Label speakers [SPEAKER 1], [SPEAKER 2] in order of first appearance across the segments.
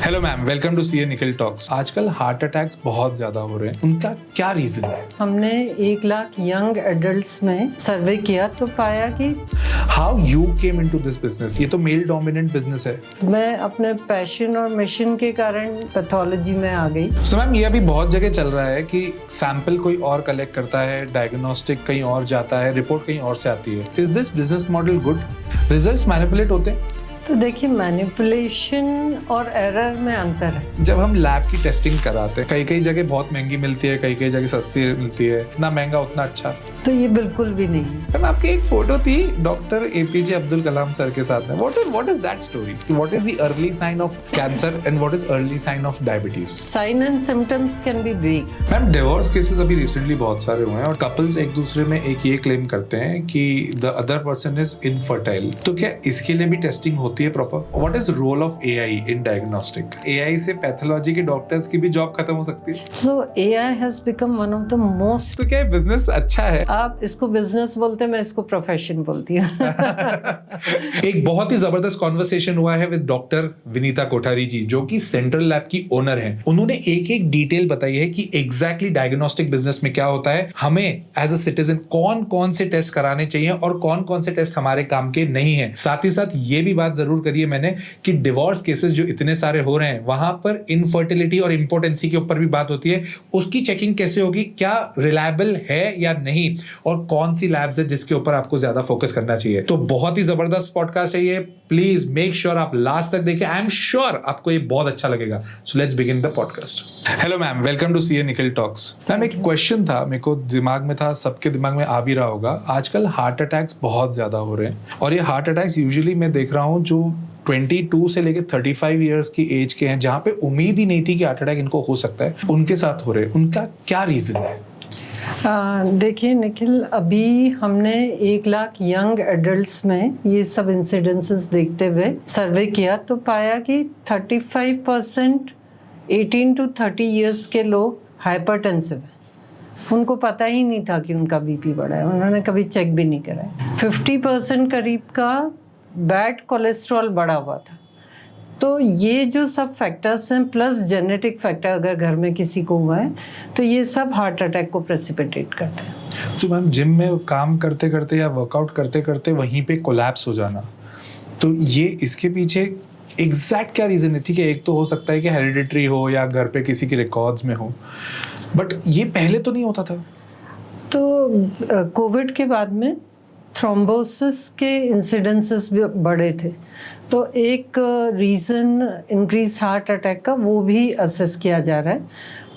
[SPEAKER 1] Hello ma'am, welcome to CA Nikhil Talks. आजकल heart attacks बहुत ज्यादा हो रहे हैं, उनका क्या रीजन है?
[SPEAKER 2] हमने 1 लाख यंग एडल्ट्स में सर्वे किया तो पाया कि
[SPEAKER 1] how you came into this business? ये तो मेल डोमिनेंट बिजनेस है।
[SPEAKER 2] मैं अपने पैशन और मिशन के कारण पैथोलॉजी में आ गई।
[SPEAKER 1] सो मैम, ये अभी बहुत जगह चल रहा है कि सैंपल कोई और कलेक्ट करता है, डायग्नोस्टिक कहीं और जाता है, रिपोर्ट कहीं और से आती है। Is this business model good? Results manipulate होते हैं?
[SPEAKER 2] तो देखिए, मैनिपुलेशन और एरर में अंतर है।
[SPEAKER 1] जब हम लैब की टेस्टिंग कराते हैं, कई जगह बहुत महंगी मिलती है, कई जगह सस्ती मिलती है। इतना महंगा उतना अच्छा।
[SPEAKER 2] तो ये बिल्कुल भी नहीं है।
[SPEAKER 1] मैम, आपकी एक फोटो थी doctor APJ Abdul Kalam sir के साथ में। What is that story? What is the early sign of cancer and what is early sign of diabetes?
[SPEAKER 2] Sign and symptoms can be weak.
[SPEAKER 1] Ma'am, divorce cases अभी recently बहुत सारे हुए हैं और couples एक दूसरे में एक ये क्लेम करते हैं कि the other person is infertile. तो क्या इसके लिए भी टेस्टिंग होती है proper? What is role of AI in diagnostic? AI से पैथोलॉजी के डॉक्टर्स की भी जॉब खत्म हो सकती है।
[SPEAKER 2] So AI has become one of the most.
[SPEAKER 1] तो क्या बिजनेस अच्छा है?
[SPEAKER 2] आप इसको बिजनेस बोलते हैं, मैं इसको प्रोफेशन बोलती हूँ।
[SPEAKER 1] एक बहुत ही जबरदस्त कॉन्वर्सेशन हुआ है विद डॉक्टर विनीता कोठारी जी, जो कि सेंट्रल लैब की ओनर हैं। उन्होंने एक डिटेल बताई है कि एग्जैक्टली डायग्नोस्टिक बिजनेस में क्या होता है, हमें एज अ सिटीजन कौन से टेस्ट कराने चाहिए और कौन से टेस्ट हमारे काम के नहीं है। साथ ही साथ ये भी बात जरूर करिए मैंने कि डिवोर्स केसेस जो इतने सारे हो रहे हैं, वहां पर इनफर्टिलिटी और इंपोर्टेंसी के ऊपर भी बात होती है। उसकी चेकिंग कैसे होगी, क्या रिलायबल है या नहीं, और कौन सी लैब्स है जिसके ऊपर आपको ज्यादा फोकस करना चाहिए। तो बहुत ही जबरदस्त पॉडकास्ट है ये। प्लीज मेक श्योर आप लास्ट तक देखें। आई एम श्योर आपको ये बहुत अच्छा लगेगा। So let's begin the podcast. Hello ma'am, welcome to CA Nikhil Talks. Ma'am, एक क्वेश्चन था मेरे को दिमाग में था, सबके दिमाग में आ भी रहा होगा। आजकल हार्ट अटैक्स बहुत ज्यादा हो रहे हैं और ये हार्ट अटैक्स यूजुअली मैं देख रहा हूँ जो 22 से लेके 35 इयर्स की एज के हैं, जहां पे उम्मीद ही नहीं थी कि हार्ट अटैक इनको हो सकता है, उनके साथ हो रहे हैं। उनका क्या रीजन है?
[SPEAKER 2] देखिए निखिल, अभी हमने 1 लाख यंग एडल्ट्स में ये सब इंसिडेंसेस देखते हुए सर्वे किया तो पाया कि 35% 18 to 30 इयर्स के लोग हाइपरटेंसिव हैं। उनको पता ही नहीं था कि उनका बीपी बढ़ा है, उन्होंने कभी चेक भी नहीं कराया। 50% करीब का बैड कोलेस्ट्रॉल बढ़ा हुआ था। तो ये जो सब फैक्टर्स हैं प्लस जेनेटिक फैक्टर, अगर घर में किसी को हुआ है तो ये सब हार्ट अटैक को प्रेसिपिटेट करते हैं।
[SPEAKER 1] तो मैम, जिम में काम करते करते या वर्कआउट करते करते वहीं पे कोलैप्स हो जाना, तो ये इसके पीछे एग्जैक्ट क्या रीजन है? ठीक है, एक तो हो सकता है कि हेरिडिटरी हो या घर पे किसी के रिकॉर्ड्स में हो, बट ये पहले तो नहीं होता था।
[SPEAKER 2] तो कोविड के बाद में थ्रोम्बोसिस के इंसिडेंसेस भी बढ़े थे, तो एक रीज़न इंक्रीज हार्ट अटैक का वो भी असेस किया जा रहा है।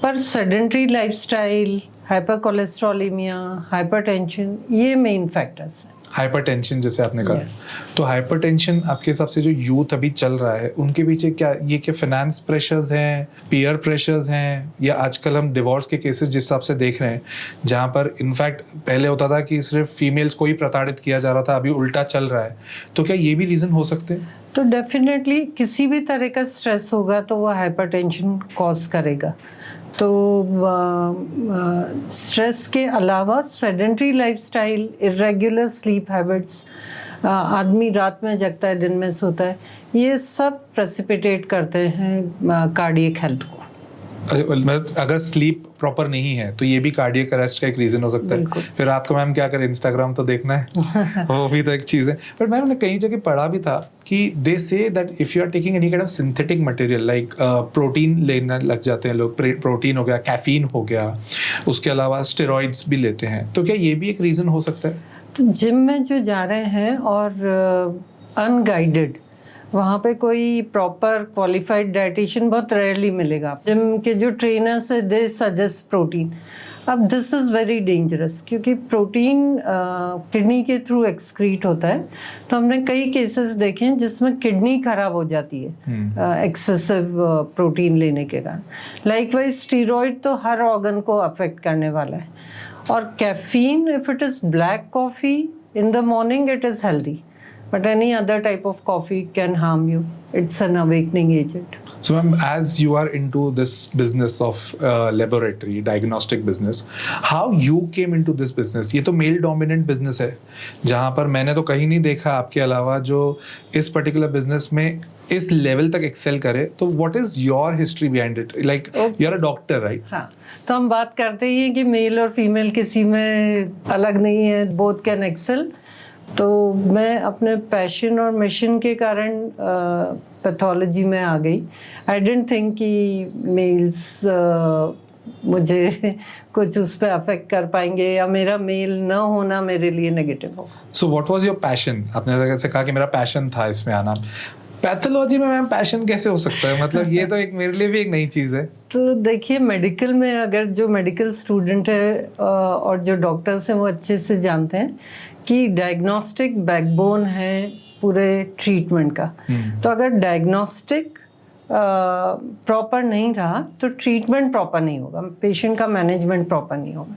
[SPEAKER 2] पर sedentary lifestyle, hyper cholesterolaemia, hypertension, ये मेन फैक्टर्स हैं।
[SPEAKER 1] हाइपरटेंशन जैसे आपने कहा,
[SPEAKER 2] Yes.
[SPEAKER 1] तो हाइपरटेंशन आपके हिसाब से जो यूथ अभी चल रहा है उनके पीछे क्या फाइनेंस प्रेशर्स हैं, पीयर प्रेशर्स हैं, या आजकल हम डिवोर्स के केसेस जिस हिसाब से देख रहे हैं, जहाँ पर इनफैक्ट पहले होता था कि सिर्फ फीमेल्स को ही प्रताड़ित किया जा रहा था, अभी उल्टा चल रहा है, तो क्या ये भी रीज़न हो सकते हैं?
[SPEAKER 2] तो डेफिनेटली किसी भी तरह का स्ट्रेस होगा तो वो हाइपरटेंशन कॉज करेगा। तो स्ट्रेस के अलावा sedentary lifestyle, irregular sleep habits, आदमी रात में जगता है दिन में सोता है, ये सब प्रेसिपिटेट करते हैं कार्डियक हेल्थ को।
[SPEAKER 1] अगर स्लीप प्रॉपर नहीं है तो ये भी कार्डियक अरेस्ट का एक रीजन हो सकता है। फिर रात को मैम क्या करें, इंस्टाग्राम तो देखना है। वो भी तो एक चीज है। बट मैम, कई जगह पढ़ा भी था कि they say that if you are taking any kind of synthetic material like protein लेने लग जाते हैं लोग, प्रोटीन हो गया, कैफीन हो गया, उसके अलावा स्टेरॉइड्स भी लेते हैं, तो क्या ये भी एक रीजन हो सकता है?
[SPEAKER 2] तो जिम में जो जा रहे हैं और अनगाइडेड, वहाँ पे कोई प्रॉपर क्वालिफाइड डाइटिशियन बहुत रेयरली मिलेगा। जिम के जो ट्रेनर्स है दे सजेस्ट प्रोटीन। अब दिस इज़ वेरी डेंजरस, क्योंकि प्रोटीन किडनी के थ्रू एक्सक्रीट होता है। तो हमने कई केसेस देखे हैं जिसमें किडनी खराब हो जाती है एक्सेसिव प्रोटीन लेने के कारण। लाइकवाइज स्टीरॉइड तो हर ऑर्गन को अफेक्ट करने वाला है। और caffeine, if it is black coffee in the morning it is healthy, but any other type of coffee can harm you. It's an awakening agent.
[SPEAKER 1] So, ma'am, as you are into this business of laboratory diagnostic business, how you came into this business? ये तो male dominant business है, जहाँ पर मैंने तो कहीं नहीं देखा आपके अलावा जो इस पर्टिकुलर बिजनेस में इस लेवल तक एक्सेल करे. तो what is your history behind it? Like you are a doctor, right?
[SPEAKER 2] हाँ, तो हम बात करते ही हैं कि मेल और फीमेल किसी में अलग नहीं है, बोथ कैन एक्सेल. तो मैं अपने पैशन और मिशन के कारण पैथोलॉजी में आ गई. आई डिडंट थिंक कि मेल्स मुझे कुछ उस पर अफेक्ट कर पाएंगे या मेरा मेल न होना मेरे लिए नेगेटिव होगा.
[SPEAKER 1] So what was your passion? आपने जैसे कहा कि मेरा पैशन था इसमें आना. पैथोलॉजी में मैम पैशन कैसे हो सकता है? मतलब ये तो एक मेरे लिए भी एक नई चीज़ है.
[SPEAKER 2] तो देखिए, मेडिकल में अगर जो मेडिकल स्टूडेंट है और जो डॉक्टर्स हैं वो अच्छे से जानते हैं कि डायग्नोस्टिक बैकबोन है पूरे ट्रीटमेंट का. तो अगर डायग्नोस्टिक प्रॉपर नहीं रहा तो ट्रीटमेंट प्रॉपर नहीं होगा, पेशेंट का मैनेजमेंट प्रॉपर नहीं होगा.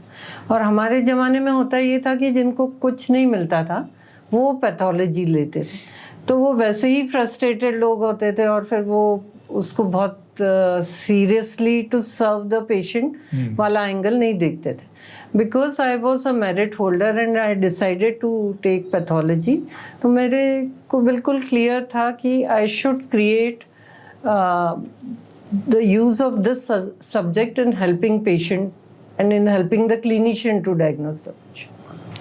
[SPEAKER 2] और हमारे ज़माने में होता ये था कि जिनको कुछ नहीं मिलता था वो पैथोलॉजी लेते थे, तो वो वैसे ही फ्रस्ट्रेटेड लोग होते थे और फिर वो उसको बहुत seriously to serve the patient वाला एंगल नहीं देखते थे. Because I was a merit holder and I decided to take pathology. तो मेरे को बिल्कुल क्लियर था कि I should create the use of this subject in helping patient and in helping the clinician to diagnose the patient.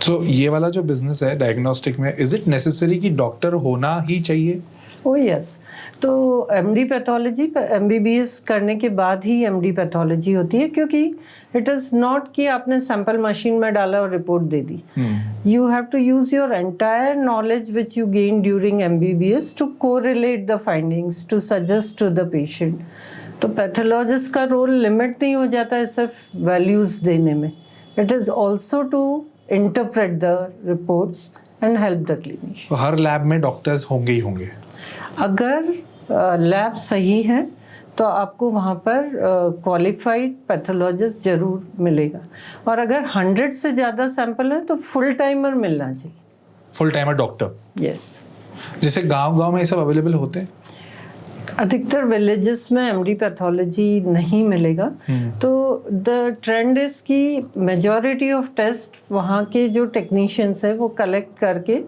[SPEAKER 1] तो ये वाला जो बिजनेस है डायग्नोस्टिक में, इज इट नेसेसरी कि डॉक्टर होना ही चाहिए?
[SPEAKER 2] ओ यस. तो एमडी पैथोलॉजी, एमबीबीएस करने के बाद ही एमडी पैथोलॉजी होती है, क्योंकि इट इज़ नॉट कि आपने सैंपल मशीन में डाला और रिपोर्ट दे दी. You have to use your entire knowledge which you gain during MBBS to correlate the findings, to suggest to the patient. तो पैथोलॉजिस्ट का रोल लिमिट नहीं हो जाता है सिर्फ वैल्यूज़ देने में. It is also to interpret the reports and help the clinician.
[SPEAKER 1] तो हर लैब में डॉक्टर्स होंगे ही होंगे.
[SPEAKER 2] अगर लैब सही है तो आपको वहाँ पर क्वालिफाइड पैथोलॉजिस्ट ज़रूर मिलेगा. और अगर 100 से ज़्यादा सैंपल है तो फुल टाइमर मिलना चाहिए.
[SPEAKER 1] Full timer doctor?
[SPEAKER 2] यस.
[SPEAKER 1] जैसे गांव-गांव में ये सब अवेलेबल होते हैं?
[SPEAKER 2] अधिकतर विलेजेस में एमडी पैथोलॉजी नहीं मिलेगा. तो द ट्रेंड इज़ कि मेजॉरिटी ऑफ टेस्ट वहाँ के जो टेक्नीशियंस हैं वो कलेक्ट करके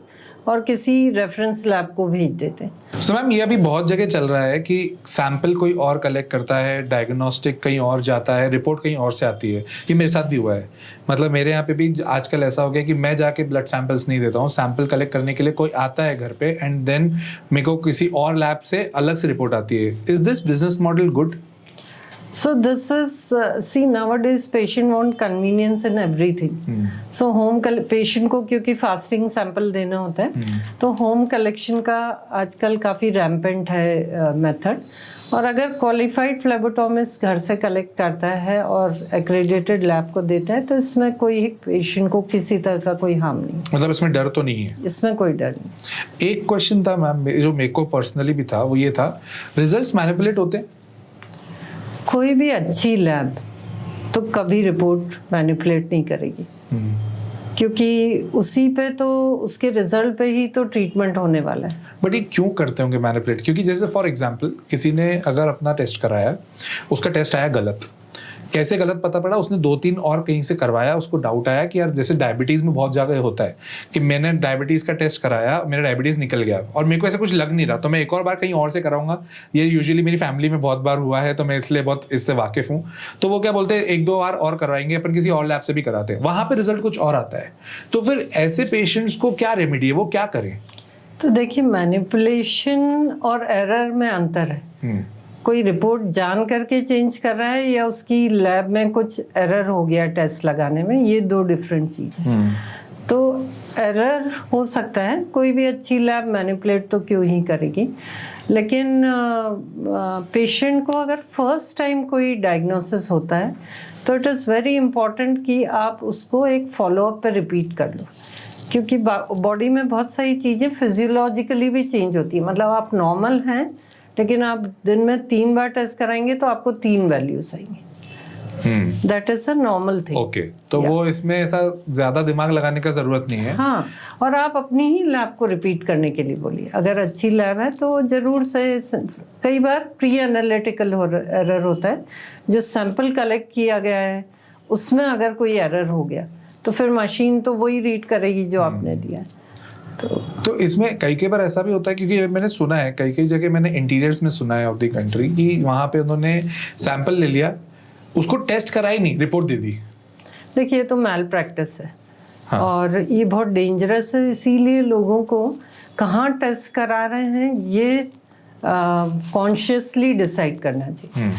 [SPEAKER 2] और किसी रेफरेंस लैब को भेज देते हैं.
[SPEAKER 1] सो मैम, ये अभी बहुत जगह चल रहा है कि सैंपल कोई और कलेक्ट करता है, डायग्नोस्टिक कहीं और जाता है, रिपोर्ट कहीं और से आती है. ये मेरे साथ भी हुआ है. मतलब मेरे यहाँ पे भी आजकल ऐसा हो गया कि मैं जाके ब्लड सैंपल्स नहीं देता हूँ. सैंपल कलेक्ट करने के लिए कोई आता है घर पे एंड देन मेरे को किसी और लैब से अलग से रिपोर्ट आती है. Is this business model good?
[SPEAKER 2] So this is see, nowadays patient want convenience in everything. So home patient को क्योंकि फास्टिंग सैंपल देना होता है तो होम कलेक्शन का आजकल काफ़ी रैम्पेंट है मेथड. और अगर क्वालिफाइड फ्लेबोटोमिस्ट घर से कलेक्ट करता है और एक्रेडिटेड लैब को देता है तो इसमें कोई पेशेंट को किसी तरह का कोई हार्म नहीं.
[SPEAKER 1] मतलब इसमें डर तो नहीं है?
[SPEAKER 2] इसमें कोई डर नहीं.
[SPEAKER 1] एक क्वेश्चन था मैम जो मेरे को पर्सनली भी था, वो ये था, रिजल्ट्स मैनिपुलेट होते हैं?
[SPEAKER 2] कोई भी अच्छी लैब तो कभी रिपोर्ट मैनिपुलेट नहीं करेगी. क्योंकि उसी पे तो उसके रिजल्ट पे ही तो ट्रीटमेंट होने वाला है.
[SPEAKER 1] बट ये क्यों करते होंगे मैनिपुलेट? क्योंकि जैसे फॉर एग्जांपल किसी ने अगर अपना टेस्ट कराया, उसका टेस्ट आया गलत. कैसे गलत पता पड़ा? उसने 2-3 और कहीं से करवाया, उसको डाउट आया कि यार जैसे डायबिटीज़ में बहुत जगह होता है कि मैंने डायबिटीज़ का टेस्ट कराया, मेरा डायबिटीज़ निकल गया और मेरे को ऐसा कुछ लग नहीं रहा, तो मैं एक और बार कहीं और से कराऊंगा. ये यूजुअली मेरी फैमिली में बहुत बार हुआ है, तो मैं इसलिए बहुत इससे वाकिफ़ हूँ. तो वो क्या बोलते हैं, 1-2 बार और करवाएंगे, अपन किसी और लैब से भी कराते हैं, वहाँ पर रिजल्ट कुछ और आता है. तो फिर ऐसे पेशेंट्स को क्या रेमेडी है, वो क्या करें?
[SPEAKER 2] तो देखिए, मैनिपुलेशन और एरर में अंतर है. कोई रिपोर्ट जान करके चेंज कर रहा है या उसकी लैब में कुछ एरर हो गया टेस्ट लगाने में, ये 2 डिफरेंट चीज़ है. तो एरर हो सकता है, कोई भी अच्छी लैब मैनिपुलेट तो क्यों ही करेगी. लेकिन पेशेंट को अगर फर्स्ट टाइम कोई डायग्नोसिस होता है तो इट इज़ वेरी इम्पॉर्टेंट कि आप उसको एक फॉलोअप पे रिपीट कर लो. क्योंकि बॉडी में बहुत सारी चीज़ें फिजियोलॉजिकली भी चेंज होती है. मतलब आप नॉर्मल हैं लेकिन आप दिन में 3 बार टेस्ट कराएंगे तो आपको 3 वैल्यूज आएंगी. That is a normal thing.
[SPEAKER 1] Okay, तो वो इसमें ऐसा ज्यादा दिमाग लगाने का जरूरत नहीं है।
[SPEAKER 2] हाँ, और आप अपनी ही लैब को रिपीट करने के लिए बोलिए। अगर अच्छी लैब है तो जरूर से, कई बार प्री एनालिटिकल एरर होता है, जो सैंपल कलेक्ट किया गया है उसमें अगर कोई एरर हो गया तो फिर मशीन तो वही रीड करेगी जो आपने दिया है।
[SPEAKER 1] तो इसमें कई बार ऐसा भी होता है, क्योंकि मैंने सुना है कई जगह, मैंने इंटीरियर्स में सुना है ऑफ द कंट्री कि वहां पे उन्होंने सैंपल ले लिया, उसको टेस्ट करा ही नहीं, रिपोर्ट दे दी। देखिए,
[SPEAKER 2] ये तो मैल प्रैक्टिस है। हाँ। और ये बहुत डेंजरस है, इसीलिए लोगों को कहाँ टेस्ट करा रहे हैं ये कॉन्शियसली डिसाइड करना चाहिए।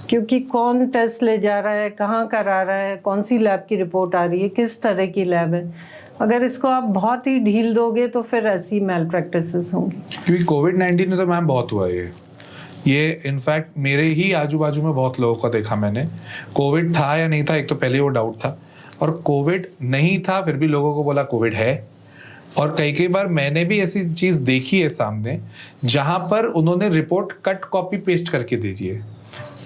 [SPEAKER 2] क्योंकि कौन टेस्ट ले जा रहा है, कहाँ करा रहा है, कौन सी लैब की रिपोर्ट आ रही है, किस तरह की लैब है, अगर इसको आप बहुत ही ढील दोगे तो फिर ऐसी मैल प्रैक्टिसेस होंगी।
[SPEAKER 1] क्योंकि कोविड-19 में तो मैम बहुत हुआ ये इनफैक्ट मेरे ही आजू बाजू में बहुत लोगों को देखा मैंने। कोविड था या नहीं था, एक तो पहले वो डाउट था, और कोविड नहीं था फिर भी लोगों को बोला कोविड है। और कई बार मैंने भी ऐसी चीज देखी है सामने, जहां पर उन्होंने रिपोर्ट कट कॉपी पेस्ट करके दे दी है।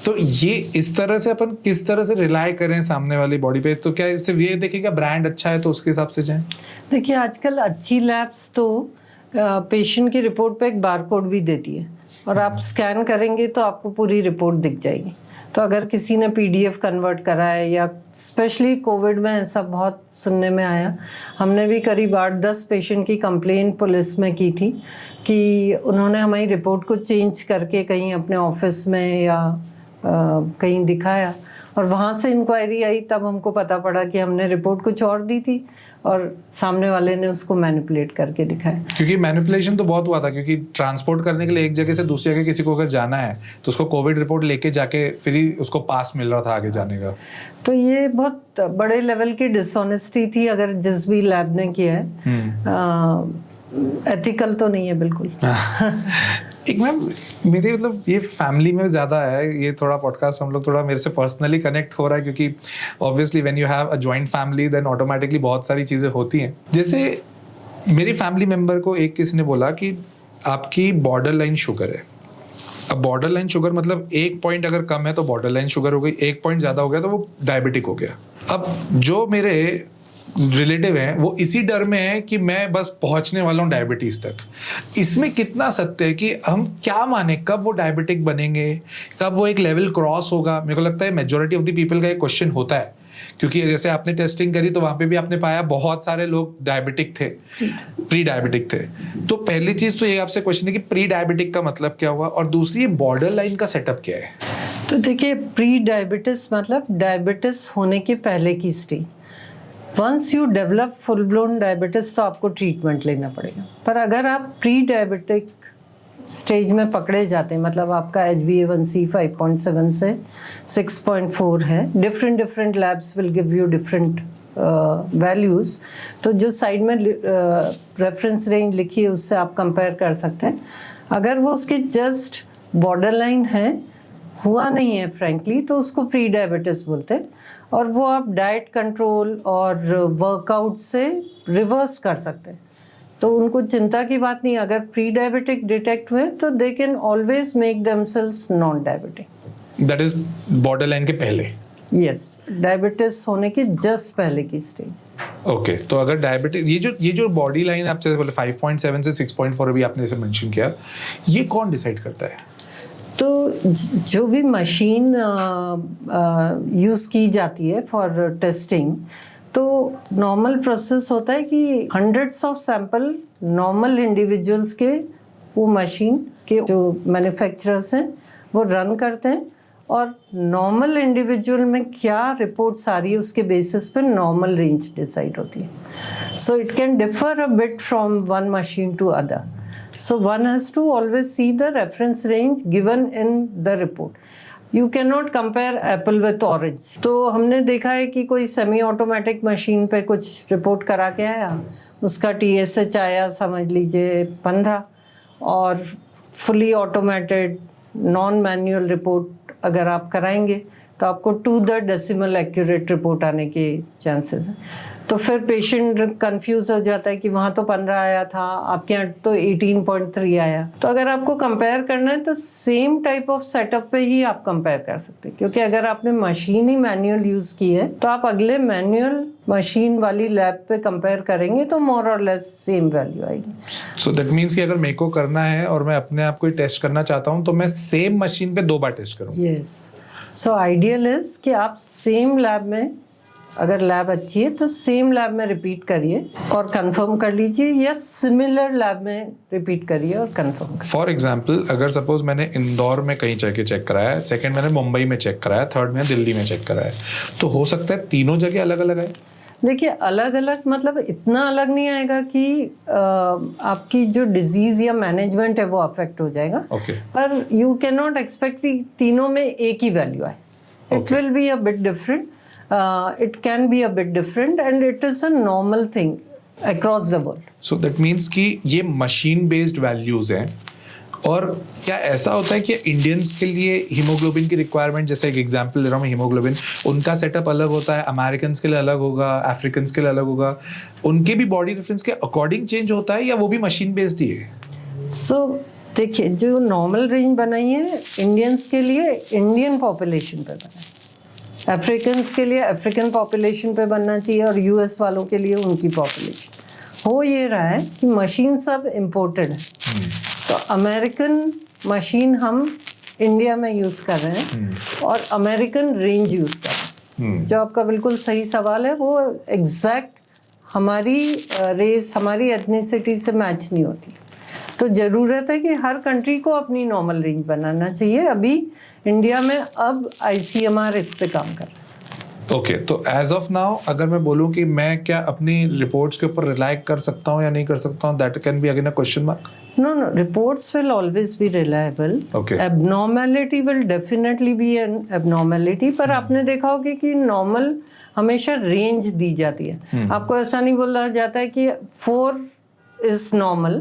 [SPEAKER 1] तो ये इस तरह से अपन किस तरह से रिलाई करें सामने वाली बॉडी पे? तो क्या सिर्फ ये देखेगा ब्रांड अच्छा है तो उसके हिसाब से जाए?
[SPEAKER 2] देखिए, आजकल अच्छी लैब्स तो पेशेंट की रिपोर्ट पे एक बारकोड भी देती है, और आप स्कैन करेंगे तो आपको पूरी रिपोर्ट दिख जाएगी। तो अगर किसी ने पीडीएफ कन्वर्ट करा है, या स्पेशली कोविड में ऐसा बहुत सुनने में आया, हमने भी करीब 8-10 पेशेंट की कंप्लेन पुलिस में की थी कि उन्होंने हमारी रिपोर्ट को चेंज करके कहीं अपने ऑफिस में या कहीं दिखाया, और वहाँ से इंक्वायरी आई, तब हमको पता पड़ा कि हमने रिपोर्ट कुछ और दी थी और सामने वाले ने उसको मैनिपुलेट करके दिखाया।
[SPEAKER 1] क्योंकि मैनिपुलेशन तो बहुत हुआ था, क्योंकि ट्रांसपोर्ट करने के लिए एक जगह से दूसरी जगह किसी को अगर जाना है तो उसको कोविड रिपोर्ट लेके जाके फिर ही उसको पास मिल रहा था आगे जाने का। तो
[SPEAKER 2] ये बहुत बड़े लेवल की डिसऑनेस्टी थी, अगर जिस भी लैब ने किया है। एथिकल तो नहीं है बिल्कुल।
[SPEAKER 1] एक मैम, मेरे मतलब ये फैमिली में ज़्यादा है, ये थोड़ा पॉडकास्ट हम लोग थोड़ा मेरे से पर्सनली कनेक्ट हो रहा है, क्योंकि obviously when you have a joint family then automatically बहुत सारी चीज़ें होती हैं। जैसे मेरी फैमिली मेम्बर को एक किसी ने बोला कि आपकी बॉर्डर लाइन शुगर है। अब बॉर्डर लाइन शुगर मतलब 1 पॉइंट अगर कम है तो बॉर्डर लाइन शुगर हो गई, 1 पॉइंट ज़्यादा हो गया तो वो डायबिटिक हो गया। अब जो मेरे रिलेटिव हैं वो इसी डर में है कि मैं बस पहुंचने वाला हूं डायबिटीज तक। इसमें कितना सत्य है कि हम क्या माने, कब वो डायबिटिक बनेंगे, कब वो एक लेवल क्रॉस होगा? मेरे को लगता है मेजॉरिटी ऑफ द पीपल का एक क्वेश्चन होता है, क्योंकि जैसे आपने टेस्टिंग करी तो वहां पे भी आपने पाया बहुत सारे लोग डायबिटिक थे, प्री डायबिटिक थे। तो पहली चीज तो ये आपसे क्वेश्चन है कि प्री डायबिटिक का मतलब क्या हुआ, और दूसरी बॉर्डर लाइन का सेटअप क्या है?
[SPEAKER 2] तो देखिए, प्री डायबिटिस मतलब डायबिटिस होने के पहले की stage. Once you develop full blown diabetes तो आपको ट्रीटमेंट लेना पड़ेगा। पर अगर आप प्री डायबिटिक स्टेज में पकड़े जाते हैं, मतलब आपका HbA1c 5.7 से 6.4 है, different labs will give you different values, तो जो साइड में रेफरेंस रेंज लिखी है उससे आप कंपेयर कर सकते हैं। अगर वो उसके जस्ट बॉर्डर लाइन है, हुआ नहीं है फ्रैंकली, तो उसको प्री डायबिटिस बोलते हैं, और वो आप डाइट कंट्रोल और वर्कआउट से रिवर्स कर सकते हैं। तो उनको चिंता की बात नहीं, अगर प्री डायबिटिक डिटेक्ट हुए तो they can always make themselves non diabetic.
[SPEAKER 1] That is border line के पहले?
[SPEAKER 2] यस, डायबिटिस होने के जस्ट पहले की स्टेज।
[SPEAKER 1] ओके, तो अगर डायबिटिक ये जो बॉडी लाइन आप जैसे बोले 5.7 से 6.4 अभी आपने जैसे मेंशन किया, ये कौन डिसाइड करता है?
[SPEAKER 2] तो जो भी मशीन यूज़ की जाती है फॉर टेस्टिंग, तो नॉर्मल प्रोसेस होता है कि hundreds of sample normal individuals के वो मशीन के जो मैन्युफैक्चरर्स हैं वो रन करते हैं, और नॉर्मल इंडिविजुअल में क्या रिपोर्ट्स आ रही है उसके बेसिस पे नॉर्मल रेंज डिसाइड होती है। So it can differ a bit from one machine to other. So one has to always see the reference range given in the report. You cannot compare apple with orange. तो हमने देखा है कि कोई semi automatic machine पे कुछ report करा के आया, उसका TSH आया समझ लीजिए 15, और fully automated non manual report अगर आप कराएंगे तो आपको to the decimal accurate report आने के चांसेस हैं। तो फिर पेशेंट कंफ्यूज हो जाता है कि वहाँ तो 15 आया था, आपके यहाँ तो 18.3 आया। तो अगर आपको कंपेयर करना है तो सेम टाइप ऑफ सेटअप पे ही आप कंपेयर कर सकते हैं, क्योंकि अगर आपने मशीन ही मैनुअल यूज़ की है तो आप अगले मैनुअल मशीन वाली लैब पे कंपेयर करेंगे तो मोर और लेस सेम वैल्यू आएगी।
[SPEAKER 1] सो दैट मीन्स कि अगर मेरे को करना है और मैं अपने आप को ही टेस्ट करना चाहता हूँ तो मैं सेम मशीन पे 2 बार टेस्ट करूँ।
[SPEAKER 2] यस, सो आइडियल इज कि आप सेम लैब में, अगर लैब अच्छी है तो सेम लैब में रिपीट करिए और कंफर्म कर लीजिए, या सिमिलर लैब में रिपीट करिए और कंफर्म करिए।
[SPEAKER 1] फॉर एग्जाम्पल, अगर सपोज मैंने इंदौर में कहीं जाके चेक कराया, सेकंड मैंने मुंबई में चेक कराया, थर्ड मैंने दिल्ली में चेक कराया, तो हो सकता है तीनों जगह अलग अलग आए।
[SPEAKER 2] देखिए अलग अलग मतलब इतना अलग नहीं आएगा कि आपकी जो डिजीज या मैनेजमेंट है वो अफेक्ट हो जाएगा। पर यू कैन नॉट एक्सपेक्ट कि तीनों में एक ही वैल्यू आए। It will be a bit different, it can be a bit different and it is a normal thing across the world.
[SPEAKER 1] So that means कि ये मशीन बेस्ड वैल्यूज हैं। और क्या ऐसा होता है कि इंडियंस के लिए हीमोग्लोबिन की रिक्वायरमेंट, जैसे एक एग्जांपल ले रहा हूँ, हीमोग्लोबिन उनका सेटअप अलग होता है, अमेरिकन के लिए अलग होगा, अफ्रीकन के लिए अलग होगा, उनके भी बॉडी रेफरेंस के अकॉर्डिंग चेंज होता है या वो भी मशीन बेस्ड ही है?
[SPEAKER 2] So देखिए जो नॉर्मल रेंज बनाई है इंडियंस के लिए इंडियन पॉपुलेशन पे बनाई है, अफ्रीकन्स के लिए अफ्रीकन पॉपुलेशन पे बनना चाहिए और यूएस वालों के लिए उनकी पॉपुलेशन। हो ये रहा है कि मशीन सब इम्पोर्टेड है, तो अमेरिकन मशीन हम इंडिया में यूज़ कर रहे हैं और अमेरिकन रेंज यूज़ कर रहे हैं। जो आपका बिल्कुल सही सवाल है वो एग्जैक्ट हमारी रेस, हमारी एथनिसिटी से मैच नहीं होती है। तो ज़रूरत है कि हर कंट्री को अपनी नॉर्मल रेंज बनाना चाहिए। अभी इंडिया में अब ICMR इस पे काम कर रहा है।
[SPEAKER 1] ओके, तो एज ऑफ नाउ अगर मैं बोलूँ कि मैं क्या अपनी रिपोर्ट्स के ऊपर रिलाई कर सकता हूँ या नहीं कर सकता हूँ, that can be again a question mark.
[SPEAKER 2] No, reports will always be reliable.
[SPEAKER 1] Okay.
[SPEAKER 2] Abnormality will definitely be an abnormality, पर आपने देखा होगा कि नॉर्मल हमेशा रेंज दी जाती है। आपको ऐसा नहीं बोला जाता है कि 4 is normal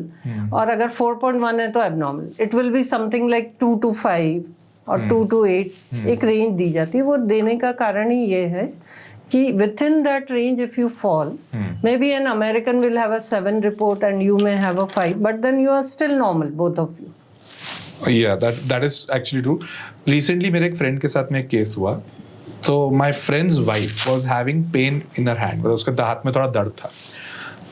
[SPEAKER 2] और अगर 4.1 है तो abnormal। It will be something like 2 to 5 और 2 to 8 एक रेंज दी जाती है। वो देने का कारण ही ये है कि within that range if you fall, maybe an American will have a 7 report and you may have a 5, but then you are still normal, both of you.
[SPEAKER 1] Yeah, that is actually true. Recently मेरे एक friend के साथ में एक case हुआ, तो my friend's wife was having pain in her hand, मतलब उसके हाथ में थोड़ा दर्द था।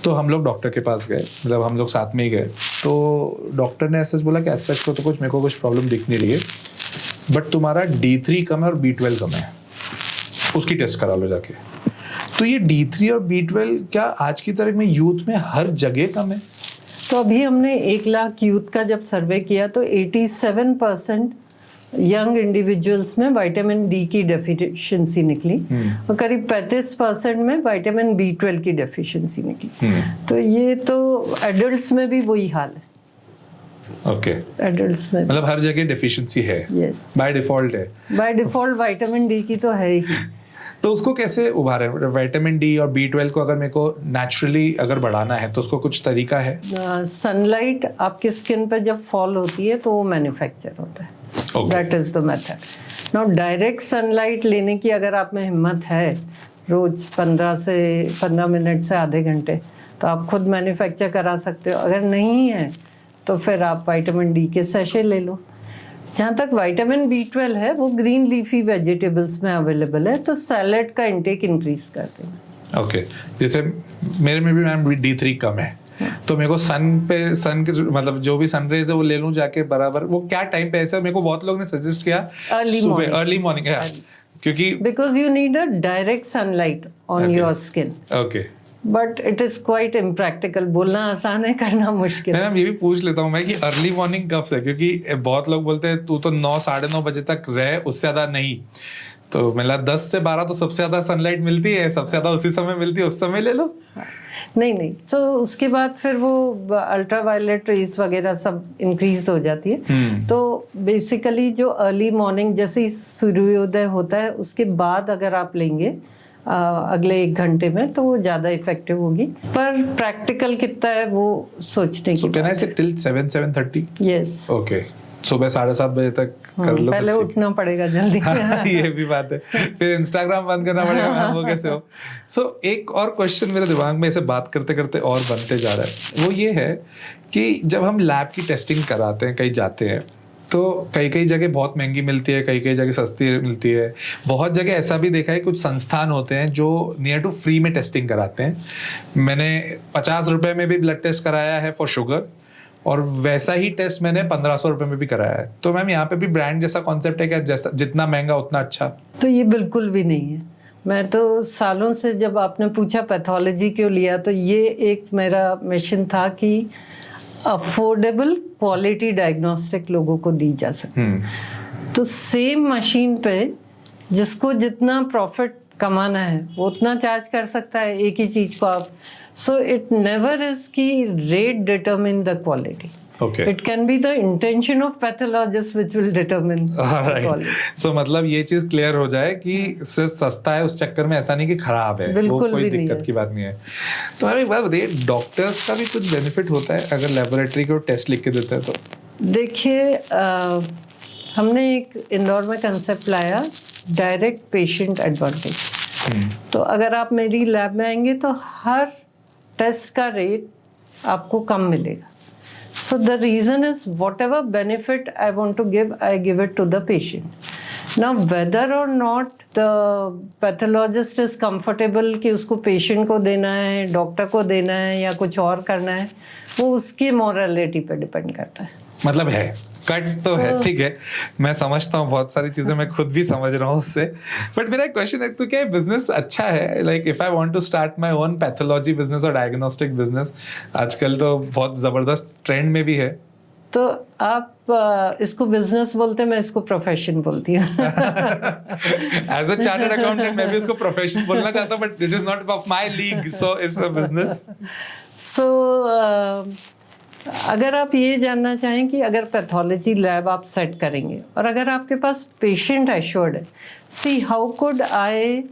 [SPEAKER 1] तो हम लोग डॉक्टर के पास गए, मतलब हम लोग साथ में ही गए। तो डॉक्टर ने ऐसा बोला कि ऐसा को तो कुछ मेरे को कुछ प्रॉब्लम दिख नहीं रही है, बट तुम्हारा D3 कम है और B12 कम है, उसकी टेस्ट करा लो जाके। तो ये D3 और B12 क्या आज की तारीख में यूथ में हर जगह कम है?
[SPEAKER 2] तो अभी हमने 1 लाख यूथ का जब सर्वे किया तो 87% यंग इंडिविजुअल्स में विटामिन डी की डेफिशिएंसी निकली और करीब 35% में विटामिन B12 की डेफिशिएंसी निकली। तो ये तो एडल्ट्स में भी वही हाल है।
[SPEAKER 1] ओके,
[SPEAKER 2] एडल्ट्स में
[SPEAKER 1] मतलब हर जगह डेफिशिएंसी है।
[SPEAKER 2] यस,
[SPEAKER 1] बाय डिफॉल्ट है।
[SPEAKER 2] बाय डिफॉल्ट विटामिन डी की तो है ही।
[SPEAKER 1] तो उसको कैसे उभारें? विटामिन डी और B12 को अगर मेरे को नेचुरली अगर बढ़ाना है तो उसको कुछ तरीका है?
[SPEAKER 2] सनलाइट आपकी स्किन पे जब फॉल होती है तो वो मैन्युफैक्चर होता है। That is the method. Now direct sunlight लेने की अगर आप में हिम्मत है, रोज 15 मिनट से आधे घंटे, तो आप खुद मैन्युफैक्चर करा सकते हो। अगर नहीं है तो फिर आप विटामिन डी के सैशे ले लो। जहाँ तक विटामिन B12 है वो ग्रीन लीफी वेजिटेबल्स में अवेलेबल है, तो सैलेड का इंटेक इंक्रीज करते हैं।
[SPEAKER 1] ओके, जैसे मेरे में भी मैम D3 कम है, तो मेरे को सन के मतलब जो भी सनराइज है वो ले लूं जाके बराबर। वो क्या टाइम पे? ऐसा मेरे को बहुत लोग ने सजेस्ट किया अर्ली मॉर्निंग है, क्योंकि
[SPEAKER 2] because you need a direct sunlight on your skin.
[SPEAKER 1] Okay,
[SPEAKER 2] but it is quite impractical. बोलना आसान है, करना मुश्किल है।
[SPEAKER 1] मैम ये भी पूछ लेता हूँ मैं कि अर्ली मॉर्निंग कब से, क्योंकि बहुत लोग बोलते हैं तू तो 9 साढ़े 9 बजे तक रहे, उससे ज्यादा नहीं। तो मतलब 10 से 12 तो सबसे ज्यादा सनलाइट मिलती है, सबसे ज्यादा उसी समय मिलती है, उस समय ले लो।
[SPEAKER 2] नहीं, तो उसके बाद फिर वो अल्ट्रा वायलेट रेज वगैरह सब इंक्रीज हो जाती है। तो बेसिकली जो अर्ली मॉर्निंग जैसे ही सूर्योदय होता है उसके बाद अगर आप लेंगे अगले 1 घंटे में, तो वो ज़्यादा इफेक्टिव होगी। पर प्रैक्टिकल कितना है वो सोचने की।
[SPEAKER 1] कैन आई से टिल 7:30?
[SPEAKER 2] यस।
[SPEAKER 1] ओके, सुबह 7:30 बजे तक कर लो
[SPEAKER 2] पहले
[SPEAKER 1] तो ठीक।
[SPEAKER 2] उठना पड़ेगा जल्दी।
[SPEAKER 1] हाँ, ये भी बात है, फिर इंस्टाग्राम बंद करना पड़ेगा मैम, वो कैसे हो। सो एक और क्वेश्चन मेरे दिमाग में ऐसे बात करते करते और बनते जा रहा है, वो ये है कि जब हम लैब की टेस्टिंग कराते हैं, कहीं जाते हैं, तो कई कई जगह बहुत महंगी मिलती है, कई कई जगह सस्ती मिलती है। बहुत जगह ऐसा भी देखा है, कुछ संस्थान होते हैं जो नियर टू फ्री में टेस्टिंग कराते हैं। मैंने 50 रुपए में भी ब्लड टेस्ट कराया है फॉर शुगर, और वैसा ही टेस्ट मैंने 1500 रुपए में भी कराया है। तो मैम यहाँ पे भी ब्रांड जैसा कॉन्सेप्ट है क्या, जैसा जितना महंगा उतना अच्छा?
[SPEAKER 2] तो ये बिल्कुल भी नहीं है। मैं तो सालों से, जब आपने पूछा पैथोलॉजी क्यों लिया, तो ये एक मेरा मिशन था कि अफोर्डेबल क्वालिटी डायग्नोस्टिक लोगों को दी जा सके। तो सेम मशीन पे जिसको जितना प्रॉफिट कमाना है वो उतना चार्ज कर सकता है एक ही चीज को आप। सो इट नेवर इज कि rate determine the quality.
[SPEAKER 1] Okay.
[SPEAKER 2] It can be the intention of pathologist which will determine quality.
[SPEAKER 1] So मतलब ये चीज क्लियर हो जाए कि सिर्फ सस्ता है उस चक्कर में ऐसा नहीं कि खराब है, वो कोई दिक्कत की बात नहीं है। तो हमें एक बात बताइए, डॉक्टर्स का भी कुछ बेनिफिट होता है अगर लेबोरेटरी को टेस्ट लिख के देते हैं तो?
[SPEAKER 2] देखिए, हमने एक इंदौर में कंसेप्ट लाया, डायरेक्ट पेशेंट एडवांटेज। तो अगर आप मेरी लैब में आएंगे तो हर टेस्ट का रेट आपको कम मिलेगा। So the reason is whatever benefit I want to give, I give it to the patient. Now whether or not the pathologist is comfortable कि उसको patient को देना है, डॉक्टर को देना है या कुछ और करना है, वो उसकी morality पे डिपेंड करता है।
[SPEAKER 1] मतलब है कट तो है, ठीक है, मैं समझता हूँ, बहुत सारी चीजें मैं खुद भी समझ रहा हूँ उससे। बट मेरा एक क्वेश्चन है, तो क्या बिजनेस अच्छा है? Like if I want to start my own pathology business और डायग्नोस्टिक बिजनेस, आजकल तो बहुत जबरदस्त ट्रेंड में भी है।
[SPEAKER 2] तो आप इसको बिजनेस बोलते हैं, मैं इसको प्रोफेशन बोलती हूँ।
[SPEAKER 1] एज अ चार्टर्ड अकाउंटेंट मैं भी इसको प्रोफेशन बोलना चाहता हूँ, but it is not of my league, so it's a business.
[SPEAKER 2] So अगर आप ये जानना चाहें कि अगर पैथोलॉजी लैब आप सेट करेंगे और अगर आपके पास पेशेंट एश्योर्ड है, see how could I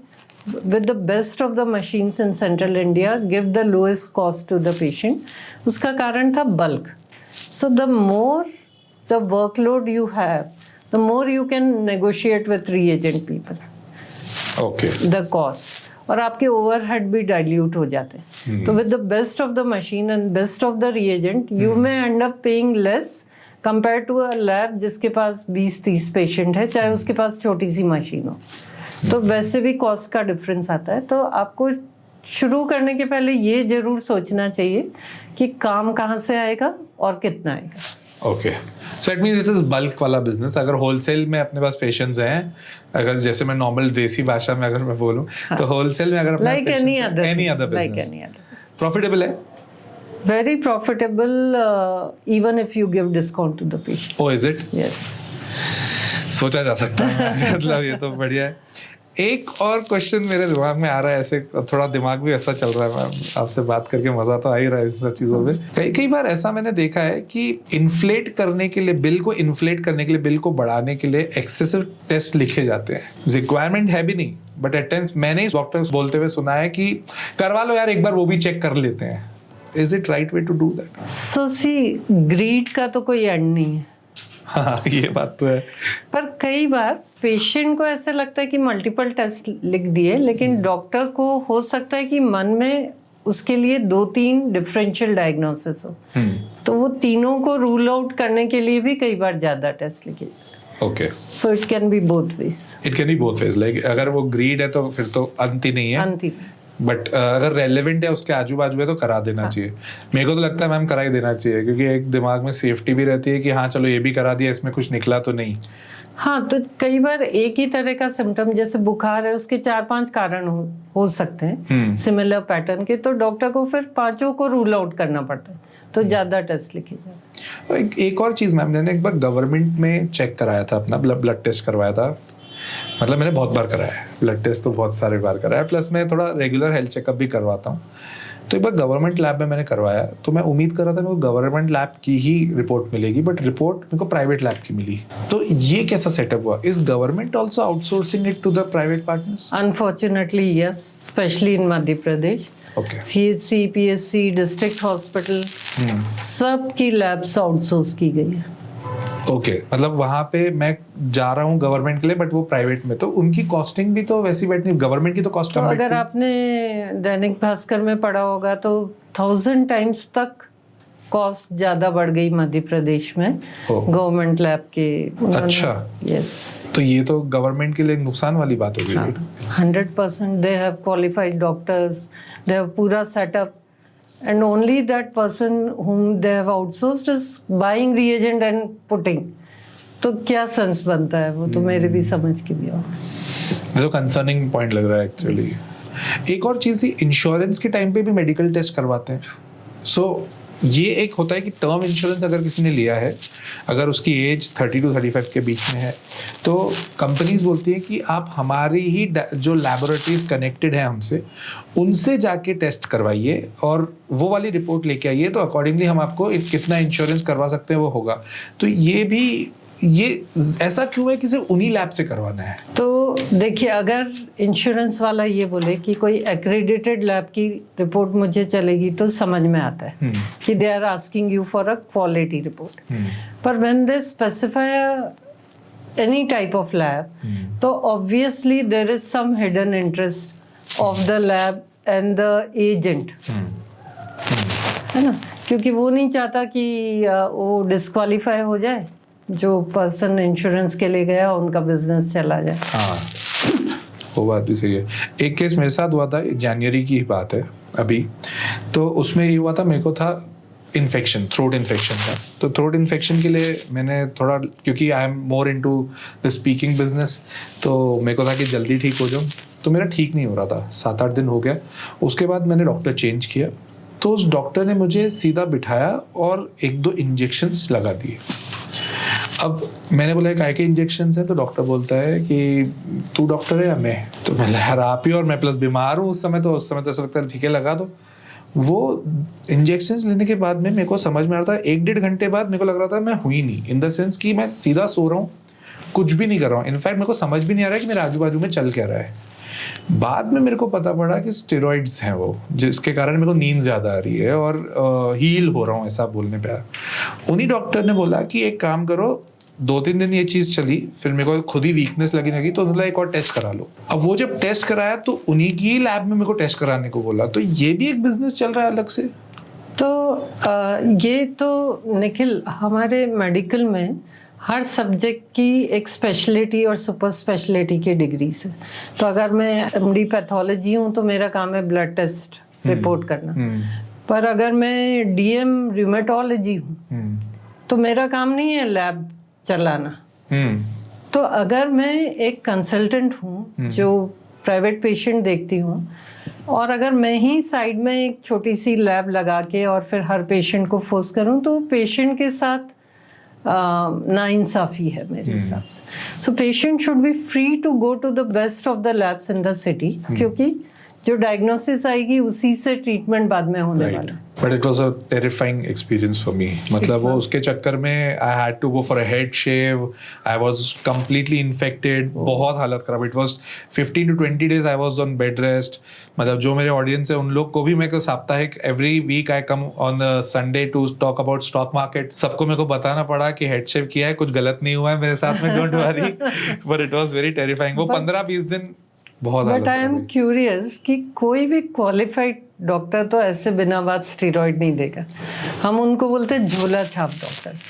[SPEAKER 2] with the best of the machines in central India give the lowest cost to the patient? उसका कारण था bulk. So the more the workload you have, the more you can negotiate with reagent people.
[SPEAKER 1] Okay.
[SPEAKER 2] The cost. और आपके overhead भी dilute हो जाते हैं। तो with the best of the machine and best of the reagent you may end up paying less compare to a lab जिसके पास 20-30 patient है, चाहे उसके पास छोटी सी मशीन हो। तो वैसे भी कॉस्ट का डिफरेंस आता है। तो आपको शुरू करने के पहले ये जरूर सोचना चाहिए कि काम कहाँ से आएगा और कितना आएगा।
[SPEAKER 1] Okay, so it means it is bulk वाला बिजनेस। अगर होलसेल में अपने पास पेशेंट्स हैं, अगर जैसे मैं नॉर्मल देसी भाषा में अगर मैं बोलूं, तो होलसेल में अगर
[SPEAKER 2] like any other
[SPEAKER 1] business profitable है,
[SPEAKER 2] very profitable, even if you give discount to the patient.
[SPEAKER 1] Oh, is it?
[SPEAKER 2] Yes.
[SPEAKER 1] सोचा जा सकता है। मतलब ये तो बढ़िया है। एक और क्वेश्चन मेरे दिमाग में आ रहा है, ऐसे थोड़ा दिमाग भी ऐसा चल रहा है, मैम आपसे बात करके मजा तो आ ही रहा है इस सब चीजों पे। कई बार ऐसा मैंने देखा है कि इन्फ्लेट करने के लिए, बिल को इन्फ्लेट करने के लिए, बिल को बढ़ाने के लिए एक्सेसिव टेस्ट लिखे जाते हैं। रिक्वायरमेंट है भी नहीं, बट एट टाइम्स मैंने डॉक्टर्स बोलते हुए सुना है कि करवा लो यार एक बार, वो भी चेक कर लेते हैं। Is it right way to do that?
[SPEAKER 2] So see, greed का तो कोई एंड नहीं है।
[SPEAKER 1] हाँ, ये बात तो है।
[SPEAKER 2] पर कई बार पेशेंट को ऐसा लगता है कि मल्टीपल टेस्ट लिख दिए, लेकिन डॉक्टर को हो सकता है कि मन में उसके लिए 2-3 डिफरेंशियल डायग्नोसिस हो, तो वो तीनों को रूल आउट करने के लिए भी कई बार ज्यादा टेस्ट लिखे।
[SPEAKER 1] Okay,
[SPEAKER 2] so it can B both ways.
[SPEAKER 1] It can B both ways. Like अगर वो ग्रीड है तो फिर तो अंत ही नहीं है,
[SPEAKER 2] अंत ही।
[SPEAKER 1] बट अगर रेलेवेंट है उसके आजू बाजू है तो करा देना चाहिए। मेरे को तो लगता है मैम करा ही देना चाहिए, क्योंकि एक दिमाग में सेफ्टी भी रहती है कि हाँ चलो ये भी करा दिया, इसमें कुछ निकला तो नहीं।
[SPEAKER 2] हाँ, तो कई बार एक ही तरह का सिम्टम, जैसे बुखार है, उसके 4-5 कारण हो सकते हैं सिमिलर पैटर्न के, तो डॉक्टर को फिर 5 को रूल आउट करना पड़ता है, तो ज्यादा टेस्ट लिखे जाते हैं।
[SPEAKER 1] एक और चीज मैम, मैंने एक बार गवर्नमेंट में चेक कराया था, अपना ब्लड टेस्ट करवाया था। मतलब मैंने बहुत बार कराया है ब्लड टेस्ट, तो बहुत सारे बार कराया, प्लस मैं थोड़ा रेगुलर हेल्थ चेकअप भी करवाता हूँ। तो एक बार गवर्नमेंट लैब में मैंने करवाया, तो मैं उम्मीद कर रहा था मेरे को गवर्नमेंट लैब की ही रिपोर्ट मिलेगी, बट रिपोर्ट मेरे को प्राइवेट लैब की मिली। तो ये कैसा सेटअप हुआ? Is government also outsourcing it to the private partners?
[SPEAKER 2] Unfortunately yes, specially in Madhya Pradesh. CHC, PSC, district hospital, सब की लैब्स आउटसोर्स की गई है।
[SPEAKER 1] ओके मतलब वहां पे मैं जा रहा हूँ गवर्नमेंट के लिए, बट वो प्राइवेट में, तो उनकी कॉस्टिंग भी तो वैसी बैठनी, गवर्नमेंट की तो कॉस्ट
[SPEAKER 2] तो
[SPEAKER 1] कम
[SPEAKER 2] अगर
[SPEAKER 1] बैठती।
[SPEAKER 2] आपने दैनिक भास्कर में पढ़ा होगा तो 1000 टाइम्स तक कॉस्ट ज्यादा बढ़ गई मध्य प्रदेश में गवर्नमेंट लैब के।
[SPEAKER 1] अच्छा,
[SPEAKER 2] यस,
[SPEAKER 1] तो ये तो गवर्नमेंट के लिए नुकसान वाली बात हो गई।
[SPEAKER 2] 100%. They have qualified doctors, they have पूरा setup, and only that person whom they have outsourced is buying reagent and putting. तो क्या सेंस बनता है, वो तो मेरे भी समझ के भी हो।
[SPEAKER 1] ये तो कंसर्निंग पॉइंट लग रहा है एक्चुअली। एक और चीज़ थी, इंश्योरेंस के टाइम पे भी मेडिकल टेस्ट करवाते हैं। सो ये एक होता है कि टर्म इंश्योरेंस अगर किसी ने लिया है, अगर उसकी एज 30 to 35 के बीच में है, तो कंपनीज बोलती है कि आप हमारी ही जो लैबोरेटरीज कनेक्टेड हैं हमसे, उनसे जाके टेस्ट करवाइए और वो वाली रिपोर्ट लेके आइए, तो अकॉर्डिंगली हम आपको कितना इंश्योरेंस करवा सकते हैं वो होगा। तो ये ऐसा क्यों है कि सिर्फ उन्हीं लैब से करवाना है?
[SPEAKER 2] तो देखिए, अगर इंश्योरेंस वाला ये बोले कि कोई एक्रेडिटेड लैब की रिपोर्ट मुझे चलेगी तो समझ में आता है कि they are asking you for a quality report. पर when they specify any type of lab, तो obviously there is some hidden interest of the lab and the agent, है ना? क्योंकि वो नहीं चाहता कि वो डिस्क्वालीफाई हो जाए, जो पर्सन इंश्योरेंस के लिए गया उनका बिजनेस चला जाए।
[SPEAKER 1] हाँ, वो बात भी सही है। एक केस मेरे साथ हुआ था, जनवरी की ही बात है अभी, तो उसमें ये हुआ था, मेरे को था इन्फेक्शन, थ्रोट इन्फेक्शन था। तो थ्रोट इन्फेक्शन के लिए मैंने थोड़ा, क्योंकि I am more into the speaking business, तो मेरे को था कि जल्दी ठीक हो जाऊँ। तो मेरा ठीक नहीं हो रहा था, 7-8 दिन हो गया। उसके बाद मैंने डॉक्टर चेंज किया, तो उस डॉक्टर ने मुझे सीधा बिठाया और 1-2 इंजेक्शंस लगा दिए। अब मैंने बोला काय के इंजेक्शंस हैं? तो डॉक्टर बोलता है कि तू डॉक्टर है या मैं? तो मैं यार आप ही, और मैं प्लस बीमार हूँ उस समय तो ऐसा लगता है ठीक है लगा दो। वो इंजेक्शंस लेने के बाद में मेरे को समझ में आ रहा था, 1-1.5 घंटे बाद मेरे को लग रहा था मैं हुई नहीं, इन द सेंस कि मैं सीधा सो रहा हूँ, कुछ भी नहीं कर रहा हूँ। इनफैक्ट मेरे को समझ भी नहीं आ रहा है कि मेरे आजू बाजू में चल क्या रहा है। बाद में मेरे को पता पड़ा कि स्टेरॉइड्स हैं वो, जिसके कारण मेरे को नींद ज़्यादा आ रही है और हील हो रहा हूँ, ऐसा बोलने पे आया। उन्हीं डॉक्टर ने बोला कि एक काम करो, 2-3 दिन ये चीज़ चली, फिर मेरे को खुद ही वीकनेस लगी, तो उन्होंने एक और टेस्ट करा लो। अब वो जब टेस्ट कराया तो उन्हीं की लैब में मेरे को टेस्ट कराने को बोला। तो ये भी एक बिजनेस चल रहा है अलग से।
[SPEAKER 2] तो ये तो निखिल, हमारे मेडिकल में हर सब्जेक्ट की एक स्पेशलिटी और सुपर स्पेशलिटी की डिग्रीज है। तो अगर मैं एमडी पैथोलॉजी हूँ तो मेरा काम है ब्लड टेस्ट रिपोर्ट करना, पर अगर मैं डीएम रूमेटोलॉजी हूँ तो मेरा काम नहीं है लैब चलाना। तो अगर मैं एक कंसल्टेंट हूँ जो प्राइवेट पेशेंट देखती हूँ, और अगर मैं ही साइड में एक छोटी सी लैब लगा के और फिर हर पेशेंट को फोर्स करूँ, तो पेशेंट के साथ नाइंसाफी है मेरे हिसाब से। So patient should be free to go to the best of the labs in the city, क्योंकि जो डायग्नोसिस आएगी उसी से ट्रीटमेंट बाद में होने वाला।
[SPEAKER 1] But it was a terrifying experience for me. मतलब वो उसके चक्कर में I had to go for a head shave, I was completely infected, बहुत हालत खराब। It was 15 to 20 days I was on bed rest. मतलब जो मेरे ऑडियंस है उन लोग को भी, मेरे को साप्ताहिक every week I come on Sunday to talk about stock market. सबको मेरे को बताना पड़ा कि हेड शेव किया है, कुछ गलत नहीं हुआ है मेरे साथ में, don't worry. But it was very terrifying. वो 15-20 दिन बहुत।
[SPEAKER 2] बट आई एम क्यूरियस कि कोई भी क्वालिफाइड डॉक्टर तो ऐसे बिना बात स्टेरॉइड नहीं देगा। हम उनको बोलते हैं झोला छाप डॉक्टर्स।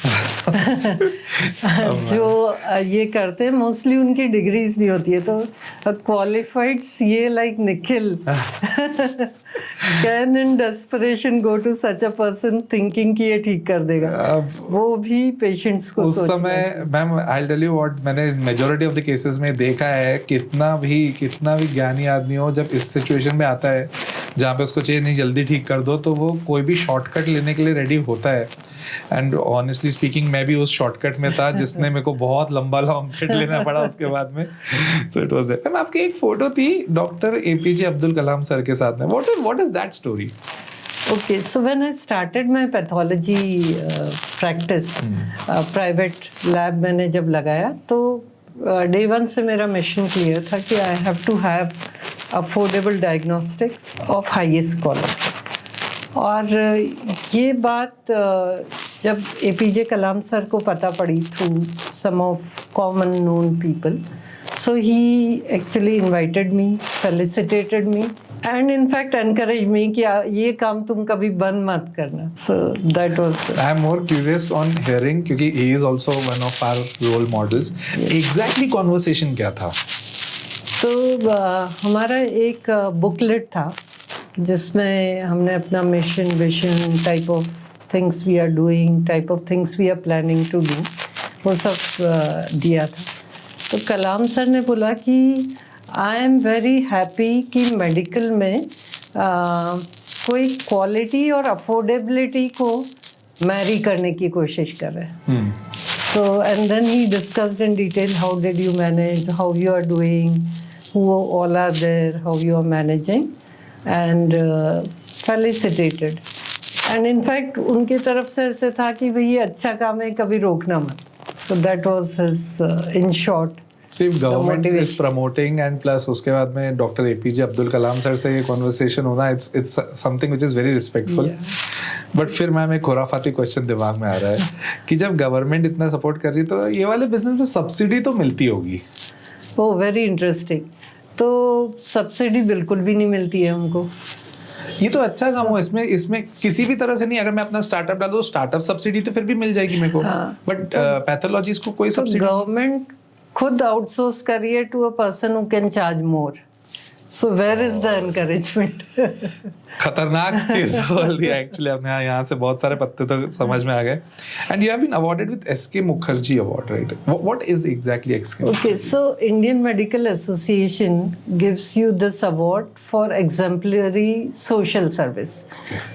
[SPEAKER 2] जो ये करते हैं मोस्टली उनकी डिग्रीज नहीं होती है। तो qualified CA like Nikhil can in desperation go to such a person thinking कि ये ठीक कर देगा। वो भी पेशेंट्स को
[SPEAKER 1] उस समय ma'am I will tell you what, मैंने मेजॉरिटी ऑफ द केसेस में देखा है, कितना भी ज्ञानी आदमी हो, जब इस सिचुएशन में आता है जहाँ पे उसको चाहिए नहीं जल्दी ठीक कर दो, तो वो कोई भी शॉर्टकट लेने के लिए रेडी होता है। एंड ऑनेस्टली स्पीकिंग मैं भी उस शॉर्टकट में था जिसने मेरे को बहुत लंबा लॉन्ग कट लेना पड़ा उसके बाद में। So it was that. Ma'am आपकी एक फोटो थी doctor APJ Abdul Kalam sir के साथ में, what is that story?
[SPEAKER 2] Okay, so when I started my pathology practice, private lab मैंने जब लगाया, तो day one से मेरा मिशन क्लियर था कि I have to have affordable diagnostics of highest quality। और ये बात जब एपीजे कलाम सर को पता पड़ी through some of common known people, so he actually invited me, felicitated me and in fact encouraged me कि ये काम तुम कभी बंद मत करना. So that was
[SPEAKER 1] I am more curious on hearing क्योंकि he is also one of our role models. Exactly conversation क्या था?
[SPEAKER 2] तो हमारा एक बुकलेट था जिसमें हमने अपना mission vision type of things we are doing, type of things we are planning to do, वो सब दिया था. तो कलाम सर ने बोला कि आई एम वेरी हैप्पी कि मेडिकल में कोई क्वालिटी और अफोर्डेबिलिटी को मैरी करने की कोशिश कर रहे हैं. So and then he discussed in detail how did you manage, how you are doing, who all are there, how you are managing and felicitated. And in fact उनकी तरफ से ऐसे था कि भाई ये अच्छा काम है, कभी रोकना मत. So that was his, in short.
[SPEAKER 1] See, if government is promoting and plus उसके बाद में doctor APJ Abdul Kalam sir से ये कॉन्वर्सेशन होना, it's something which is very respectful. But फिर मैम एक खुराफाती क्वेश्चन दिमाग में आ रहा है कि जब गवर्नमेंट इतना सपोर्ट कर रही तो ये वाले बिजनेस में सब्सिडी तो मिलती होगी.
[SPEAKER 2] Oh very interesting. तो सब्सिडी बिल्कुल भी नहीं मिलती है हमको.
[SPEAKER 1] ये तो अच्छा काम हो. इसमें किसी भी तरह से नहीं, अगर मैं अपना स्टार्टअप डाल दूं स्टार्टअप सब्सिडी तो फिर भी मिल जाएगी मेरे को. बट पैथोलॉजीज को कोई सब्सिडी
[SPEAKER 2] गवर्नमेंट खुद आउटसोर्स करिए to a person who can charge more. So where is the encouragement.
[SPEAKER 1] खतरनाक चीज बोल दिया एक्चुअली आपने. यहाँ से बहुत सारे पत्ते तो समझ में आ गए. And you have been awarded with SK Mukherjee award, right? What is exactly SK?
[SPEAKER 2] Okay, so Indian Medical Association gives you this award for exemplary social service.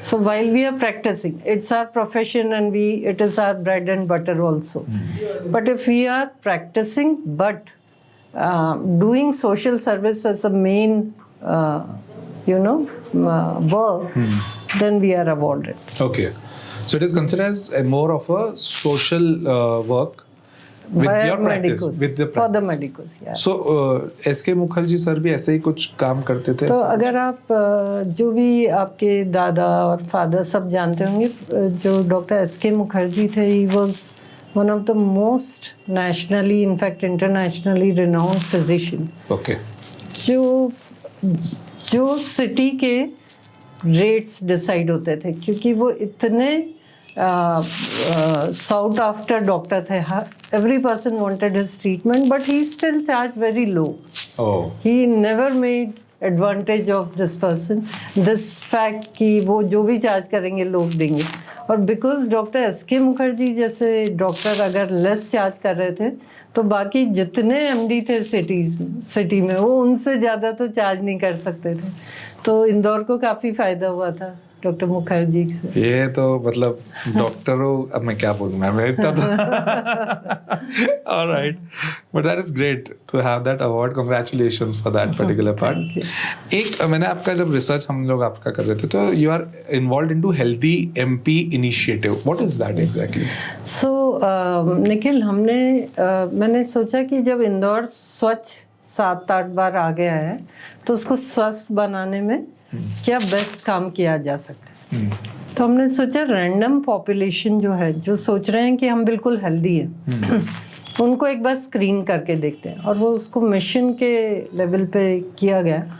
[SPEAKER 2] So while we are practicing, it's our profession and it is our bread and butter also. But if we are practicing but doing social service as a main, work, then we are awarded.
[SPEAKER 1] Okay, so it is considered as more of a social work with your practice, with the practice.
[SPEAKER 2] For the medicos, yeah.
[SPEAKER 1] So SK Mukherjee sir भी ऐसे ही कुछ काम करते थे?
[SPEAKER 2] तो अगर आप जो भी आपके दादा और फादर सब जानते होंगे, जो डॉक्टर एसके मुखर्जी थे, he was one of the most nationally, in fact internationally renowned physician.
[SPEAKER 1] Okay.
[SPEAKER 2] जो सिटी के रेट्स डिसाइड होते थे, क्योंकि वो इतने sought after डॉक्टर थे. Every person wanted his treatment, but he still charged very low.
[SPEAKER 1] Oh.
[SPEAKER 2] He never made advantage of this person, this fact कि वो जो भी चार्ज करेंगे लोग देंगे. और बिकॉज डॉक्टर एसके मुखर्जी जैसे डॉक्टर अगर लेस चार्ज कर रहे थे तो बाकी जितने एमडी थे सिटी में वो उनसे ज़्यादा तो चार्ज नहीं कर सकते थे. तो इंदौर को काफ़ी फ़ायदा हुआ था डॉक्टर मुखर्जी से.
[SPEAKER 1] ये तो मतलब डॉक्टरों, अब मैं क्या बोलूँ मैम, इतना तो alright, but that is great to have that award. Congratulations for that particular part. एक मैंने आपका जब रिसर्च हम लोग आपका कर रहे थे तो you are involved into healthy MP initiative. What is that exactly?
[SPEAKER 2] So Nikhil, मैंने सोचा कि जब इंदौर स्वच्छ 7-8 बार आ गया है तो उसको स्वस्थ बनाने में क्या बेस्ट काम किया जा सकता है. तो हमने सोचा रैंडम पॉपुलेशन जो है, जो सोच रहे हैं कि हम बिल्कुल हेल्दी हैं, उनको एक बार स्क्रीन करके देखते हैं. और वो उसको मिशन के लेवल पे किया गया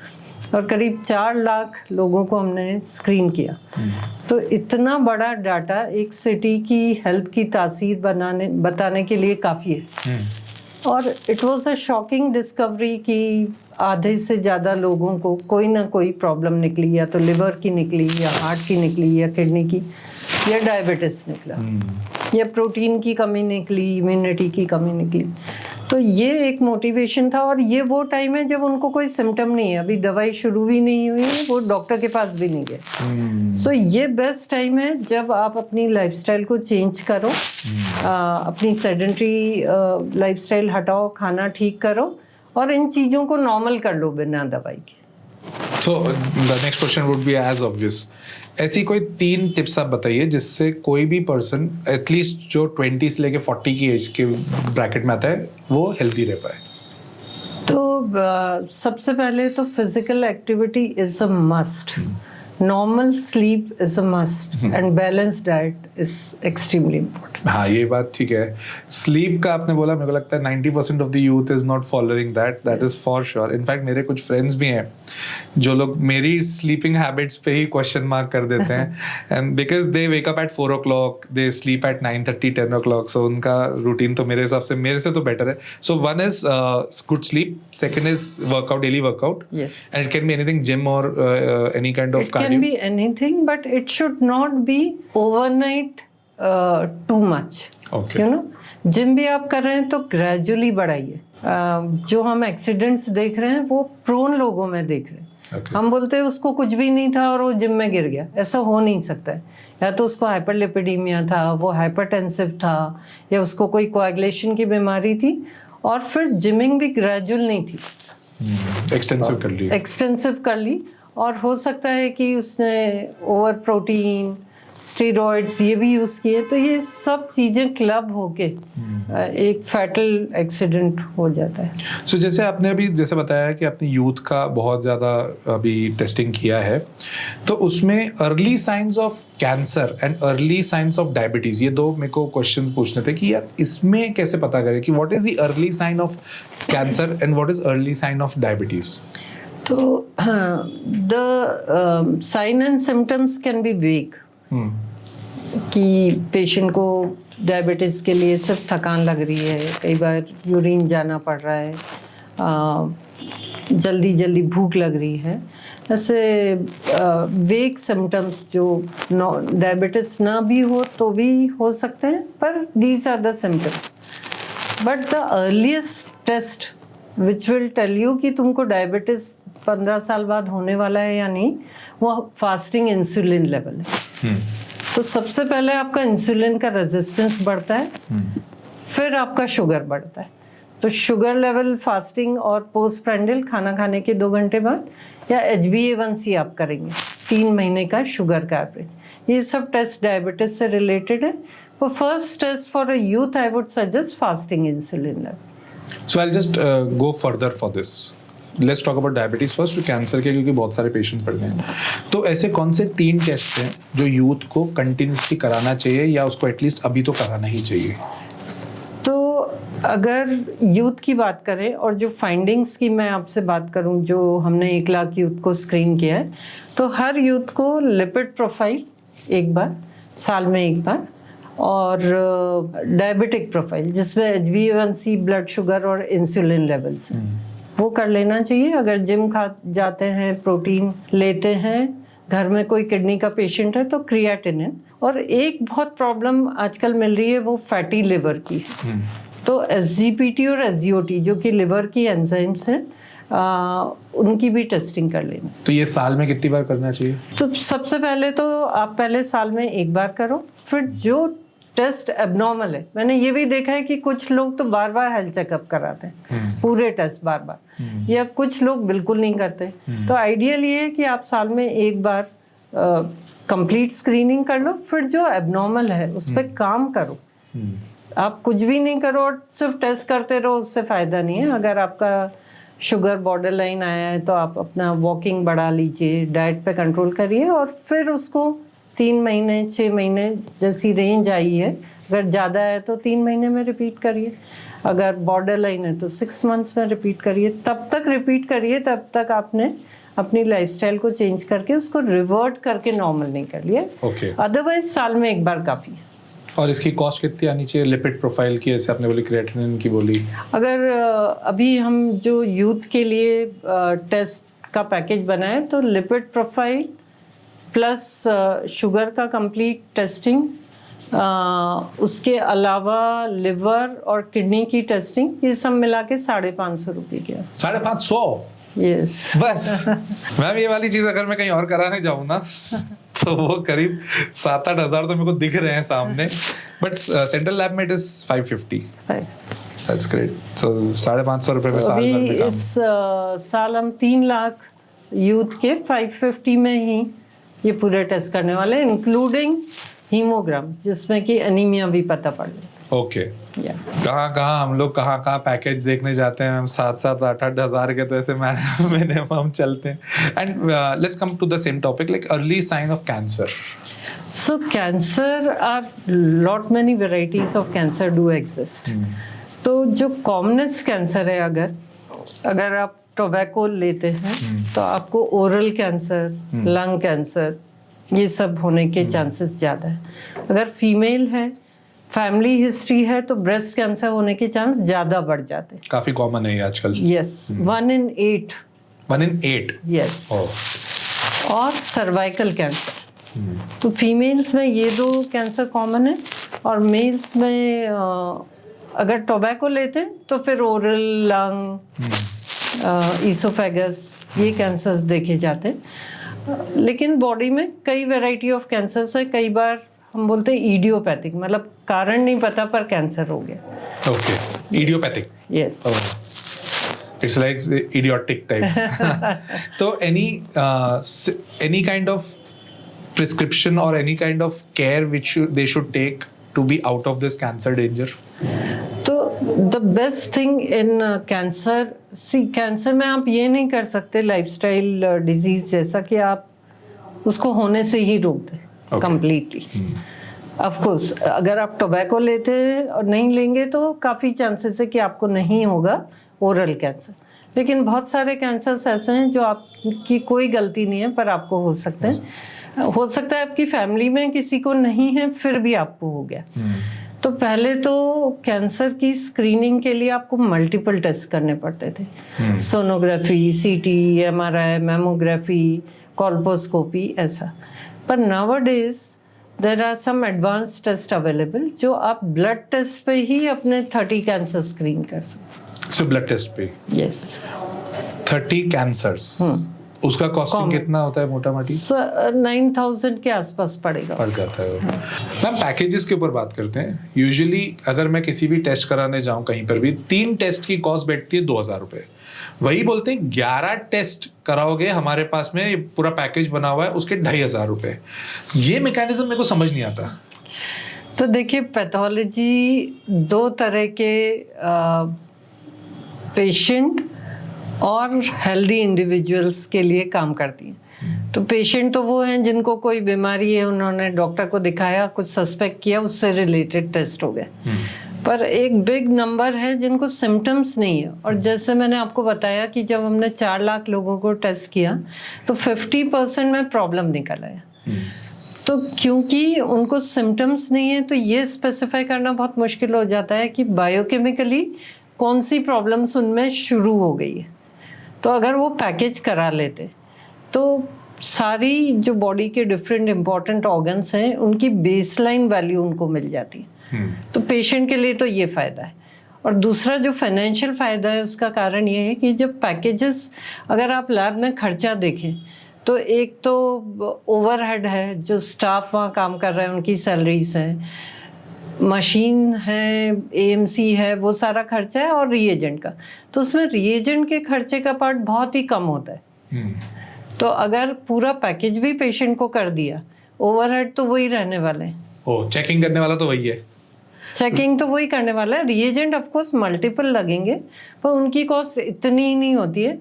[SPEAKER 2] और करीब 4 लाख लोगों को हमने स्क्रीन किया. तो इतना बड़ा डाटा एक सिटी की हेल्थ की तासीर बताने के लिए काफ़ी है. और it was a shocking discovery कि आधे से ज़्यादा लोगों को कोई ना कोई प्रॉब्लम निकली, या तो लिवर की निकली, या हार्ट की निकली, या किडनी की, या डायबिटीज निकला, या प्रोटीन की कमी निकली, इम्यूनिटी की कमी निकली. तो ये एक मोटिवेशन था. और ये वो टाइम है जब उनको कोई सिम्टम नहीं है, अभी दवाई शुरू भी नहीं हुई है, वो डॉक्टर के पास भी नहीं गए. सो ये बेस्ट टाइम है जब आप अपनी लाइफस्टाइल को चेंज करो, अपनी सेडेंटरी लाइफस्टाइल हटाओ, खाना ठीक करो और इन चीज़ों को नॉर्मल कर लो बिना दवाई के.
[SPEAKER 1] So the next question would be as obvious. ऐसी कोई 3 टिप्स आप बताइए जिससे कोई भी पर्सन एटलीस्ट जो 20 से लेके 40 की एज के ब्रैकेट में आता है वो हेल्दी रह पाए.
[SPEAKER 2] तो सबसे पहले तो physical activity is a must. normal sleep is a must and balanced diet is extremely important.
[SPEAKER 1] हाँ ये बात ठीक है. स्लीप का आपने बोला, मेरे को लगता है 90% of the youth is not following that is for sure. In fact मेरे कुछ फ्रेंड्स भी हैं जो लोग मेरी स्लीपिंग हैबिट्स पे ही क्वेश्चन मार्क कर देते हैं, and because they wake up at 4 o'clock, they sleep at 9:30 10 o'clock, सो उनका रूटीन तो मेरे हिसाब से मेरे से तो बेटर है. So one is good sleep, second is workout, daily workout,
[SPEAKER 2] Yes.
[SPEAKER 1] And it can be anything, gym और any kind of
[SPEAKER 2] It can be anything, but it should not be overnight too much.
[SPEAKER 1] Okay.
[SPEAKER 2] You know, gym भी आप कर रहे हैं तो gradually बढ़ाइए. जो हम एक्सीडेंट्स देख रहे हैं वो प्रोन लोगों में देख रहे हैं.
[SPEAKER 1] Okay.
[SPEAKER 2] हम बोलते हैं उसको कुछ भी नहीं था और वो जिम में गिर गया. ऐसा हो नहीं सकता है. या तो उसको हाइपरलिपिडीमिया था, वो हाइपरटेंसिव था, या उसको कोई कोएगुलेशन की बीमारी थी, और फिर जिमिंग भी ग्रेजुअल नहीं थी,
[SPEAKER 1] एक्सटेंसिव कर ली.
[SPEAKER 2] और हो सकता है कि उसने ओवर प्रोटीन, स्टेरॉइड्स ये भी यूज़ किए, तो ये सब चीज़ें क्लब होके एक फैटल एक्सीडेंट हो जाता है.
[SPEAKER 1] सो जैसे आपने अभी जैसे बताया कि आपने यूथ का बहुत ज़्यादा अभी टेस्टिंग किया है, तो उसमें early signs of cancer and early signs of diabetes, ये दो मेरे को क्वेश्चन पूछने थे कि यार इसमें कैसे पता करें कि what is the early sign of cancer and what is early sign of diabetes.
[SPEAKER 2] तो the sign and symptoms can be vague, कि पेशेंट को डायबिटीज़ के लिए सिर्फ थकान लग रही है, कई बार यूरिन जाना पड़ रहा है, जल्दी जल्दी भूख लग रही है, ऐसे वेग सिम्टम्स जो डायबिटीज़ ना भी हो तो भी हो सकते हैं, पर these are the symptoms. But the earliest test which will tell you कि तुमको डायबिटीज़ 15 साल बाद होने वाला है या नहीं, वो फास्टिंग इंसुलिन लेवल है. तो सबसे पहले आपका इंसुलिन का रेजिस्टेंस बढ़ता है, फिर आपका शुगर बढ़ता है. तो शुगर लेवल फास्टिंग और पोस्ट प्रेंडिल खाना खाने के 2 घंटे बाद, या HbA1c आप करेंगे 3 महीने का शुगर का एवरेज. ये सब टेस्ट डायबिटीज से रिलेटेड है. वो first test for a youth I would suggest fasting insulin level.
[SPEAKER 1] So I'll just go further for this. Let's talk about diabetes first, cancer के, क्योंकि बहुत सारे पेशेंट पड़ गए हैं. तो ऐसे कौन से 3 टेस्ट हैं जो यूथ को कंटिन्यूसली कराना चाहिए, या उसको एटलीस्ट अभी तो कराना ही चाहिए?
[SPEAKER 2] तो अगर यूथ की बात करें और जो फाइंडिंग्स की मैं आपसे बात करूं, जो हमने 1 लाख यूथ को स्क्रीन किया है, तो हर यूथ को लिपिड प्रोफाइल एक बार, साल में एक बार, और डायबिटिक प्रोफाइल जिसमें HbA1c, ब्लड शुगर और इंसुलिन लेवल्स हैं, वो कर लेना चाहिए. अगर जिम खा जाते हैं, प्रोटीन लेते हैं, घर में कोई किडनी का पेशेंट है तो क्रिएटिनिन. और एक बहुत प्रॉब्लम आजकल मिल रही है वो फैटी लिवर की है. तो SGPT और SGOT जो कि लिवर की एंजाइम्स हैं, उनकी भी टेस्टिंग कर लेना.
[SPEAKER 1] तो ये साल में कितनी बार करना चाहिए?
[SPEAKER 2] तो सबसे पहले तो आप पहले साल में 1 बार करो. फिर जो टेस्ट एबनॉर्मल है, मैंने ये भी देखा है कि कुछ लोग तो बार बार हेल्थ चेकअप कराते हैं, पूरे टेस्ट बार बार, या कुछ लोग बिल्कुल नहीं करते. तो आइडियल ये है कि आप साल में 1 बार कंप्लीट स्क्रीनिंग कर लो. फिर जो एबनॉर्मल है उस पर काम करो. आप कुछ भी नहीं करो और सिर्फ टेस्ट करते रहो, उससे फ़ायदा नहीं है. अगर आपका शुगर बॉर्डर लाइन आया है तो आप अपना वॉकिंग बढ़ा लीजिए, डाइट पे कंट्रोल करिए, और फिर उसको 3 महीने 6 महीने जैसी रेंज आई है, अगर ज़्यादा है तो 3 महीने में रिपीट करिए, अगर बॉर्डर लाइन है तो 6 मंथ्स में रिपीट करिए. तब तक रिपीट करिए तब तक आपने अपनी लाइफस्टाइल को चेंज करके उसको रिवर्ट करके नॉर्मल नहीं कर लिया. अदरवाइज साल में 1 बार काफ़ी है.
[SPEAKER 1] और इसकी कॉस्ट कितनी आनी चाहिए लिपिड प्रोफाइल की, जैसे आपने बोली क्रिएटिनिन की बोली?
[SPEAKER 2] अगर अभी हम जो यूथ के लिए टेस्ट का पैकेज बनाए, तो लिपिड प्रोफाइल प्लस शुगर का कंप्लीट टेस्टिंग, उसके अलावा लिवर और किडनी की टेस्टिंग, ये सब मिला के 550 रुपये के आसपास.
[SPEAKER 1] 550?
[SPEAKER 2] यस.
[SPEAKER 1] बस मैम ये वाली चीज अगर मैं कहीं और कराने जाऊँ ना तो वो करीब 7-8 हज़ार तो मेरे को दिख रहे हैं सामने, बट सेंट्रल लैब में it is 550. That's great. So 550 रुपये में साल भर में काम.
[SPEAKER 2] इस साल हम 3 लाख यूथ के 550 में ही ये पूरे टेस्ट करने वाले हैं, इंक्लूडिंग हीमोग्राम, जिसमें कि एनीमिया भी पता पड़ जाए.
[SPEAKER 1] ओके. कहाँ हम लोग कहाँ पैकेज देखने जाते हैं, हम 7-8 हज़ार के तो ऐसे मिनिमम चलते हैं. And let's come to the same topic, like early sign of cancer.
[SPEAKER 2] So cancer are lot many varieties of cancer do exist. तो जो कॉमनेस्ट कैंसर है, अगर आप टोबैको लेते हैं तो आपको ओरल कैंसर, लंग कैंसर, ये सब होने के चांसेस ज़्यादा है. अगर फीमेल है, फैमिली हिस्ट्री है, तो ब्रेस्ट कैंसर होने के चांस ज़्यादा बढ़ जाते हैं.
[SPEAKER 1] काफ़ी कॉमन है ये आजकल.
[SPEAKER 2] Yes, 1 in 8.
[SPEAKER 1] 1 in 8.
[SPEAKER 2] यस. और सर्वाइकल कैंसर. तो फीमेल्स में ये 2 कैंसर कॉमन है, और मेल्स में अगर टोबैको लेते हैं तो फिर ओरल, लंग, ईसोफेगस, ये कैंसर्स देखे जाते हैं. लेकिन बॉडी में कई वैरायटी ऑफ कैंसर्स है. कई बार हम बोलते हैं इडियोपैथिक, मतलब कारण नहीं पता पर कैंसर हो गया.
[SPEAKER 1] Okay, idiopathic.
[SPEAKER 2] Yes.
[SPEAKER 1] It's like idiotic type. तो any kind of prescription or any kind of care which they should take to be out of this cancer danger?
[SPEAKER 2] तो the best thing in cancer, cancer में आप ये नहीं कर सकते lifestyle disease जैसा कि आप उसको होने से ही रोक दें कंप्लीटली. ऑफ कोर्स अगर आप टोबैको लेते हैं और नहीं लेंगे तो काफ़ी चांसेस है कि आपको नहीं होगा ओरल कैंसर. लेकिन बहुत सारे कैंसर्स ऐसे हैं जो आपकी कोई गलती नहीं है पर आपको हो सकते हैं. हो सकता है आपकी फैमिली में किसी को नहीं है फिर भी आपको हो गया. तो पहले तो कैंसर की स्क्रीनिंग के लिए आपको मल्टीपल टेस्ट करने पड़ते थे. Sonography, CT, MRI, mammography, colposcopy, ऐसा. पर nowadays there are some advance test available जो आप ब्लड टेस्ट पे ही अपने 30 कैंसर स्क्रीन कर सकते.
[SPEAKER 1] So blood test पे.
[SPEAKER 2] यस.
[SPEAKER 1] 30 कैंसर्स. उसका कॉस्टिंग कितना होता है मोटा मोटी?
[SPEAKER 2] 9,000 के आसपास पड़ेगा.
[SPEAKER 1] पड़ जाता है. मैम पैकेजेस के ऊपर बात करते हैं. यूजुअली अगर मैं किसी भी टेस्ट कराने जाऊं कहीं पर भी, 3 टेस्ट की कॉस्ट बैठती है 2,000 रुपए. वही बोलते हैं 11 टेस्ट कराओगे हमारे पास में पूरा पैकेज बना हुआ है, उसके 2,500 रुपए. ये मैकेनिज्म मेरे को समझ नहीं आता.
[SPEAKER 2] तो देखिए, पैथोलॉजी 2 तरह के पेशेंट और हेल्दी इंडिविजुअल्स के लिए काम करती हैं. तो पेशेंट तो वो हैं जिनको कोई बीमारी है, उन्होंने डॉक्टर को दिखाया, कुछ सस्पेक्ट किया, उससे रिलेटेड टेस्ट हो गए. पर एक बिग नंबर है जिनको सिम्टम्स नहीं है. और जैसे मैंने आपको बताया कि जब हमने 4 लाख लोगों को टेस्ट किया तो 50% में प्रॉब्लम निकल आया. तो क्योंकि उनको सिम्टम्स नहीं है तो ये स्पेसिफाई करना बहुत मुश्किल हो जाता है कि बायोकेमिकली कौन सी प्रॉब्लम्स उनमें शुरू हो गई है. तो अगर वो पैकेज करा लेते तो सारी जो बॉडी के डिफरेंट इम्पॉर्टेंट ऑर्गन्स हैं उनकी बेसलाइन वैल्यू उनको मिल जाती है. तो पेशेंट के लिए तो ये फ़ायदा है. और दूसरा जो फाइनेंशियल फ़ायदा है उसका कारण ये है कि जब पैकेजेस, अगर आप लैब में खर्चा देखें तो एक तो ओवरहेड है, जो स्टाफ वहाँ काम कर रहे हैं उनकी सैलरीज हैं, मशीन है, AMC है, वो सारा खर्चा है, और रिएजेंट का. तो उसमें रिएजेंट के खर्चे का पार्ट बहुत ही कम होता है. तो अगर पूरा पैकेज भी पेशेंट को कर दिया, ओवरहेड तो वही रहने वाले हैं.
[SPEAKER 1] चेकिंग करने वाला तो वही है.
[SPEAKER 2] चेकिंग तो वही करने वाला है. रिएजेंट ऑफ कोर्स मल्टीपल लगेंगे पर उनकी कॉस्ट इतनी ही नहीं होती है.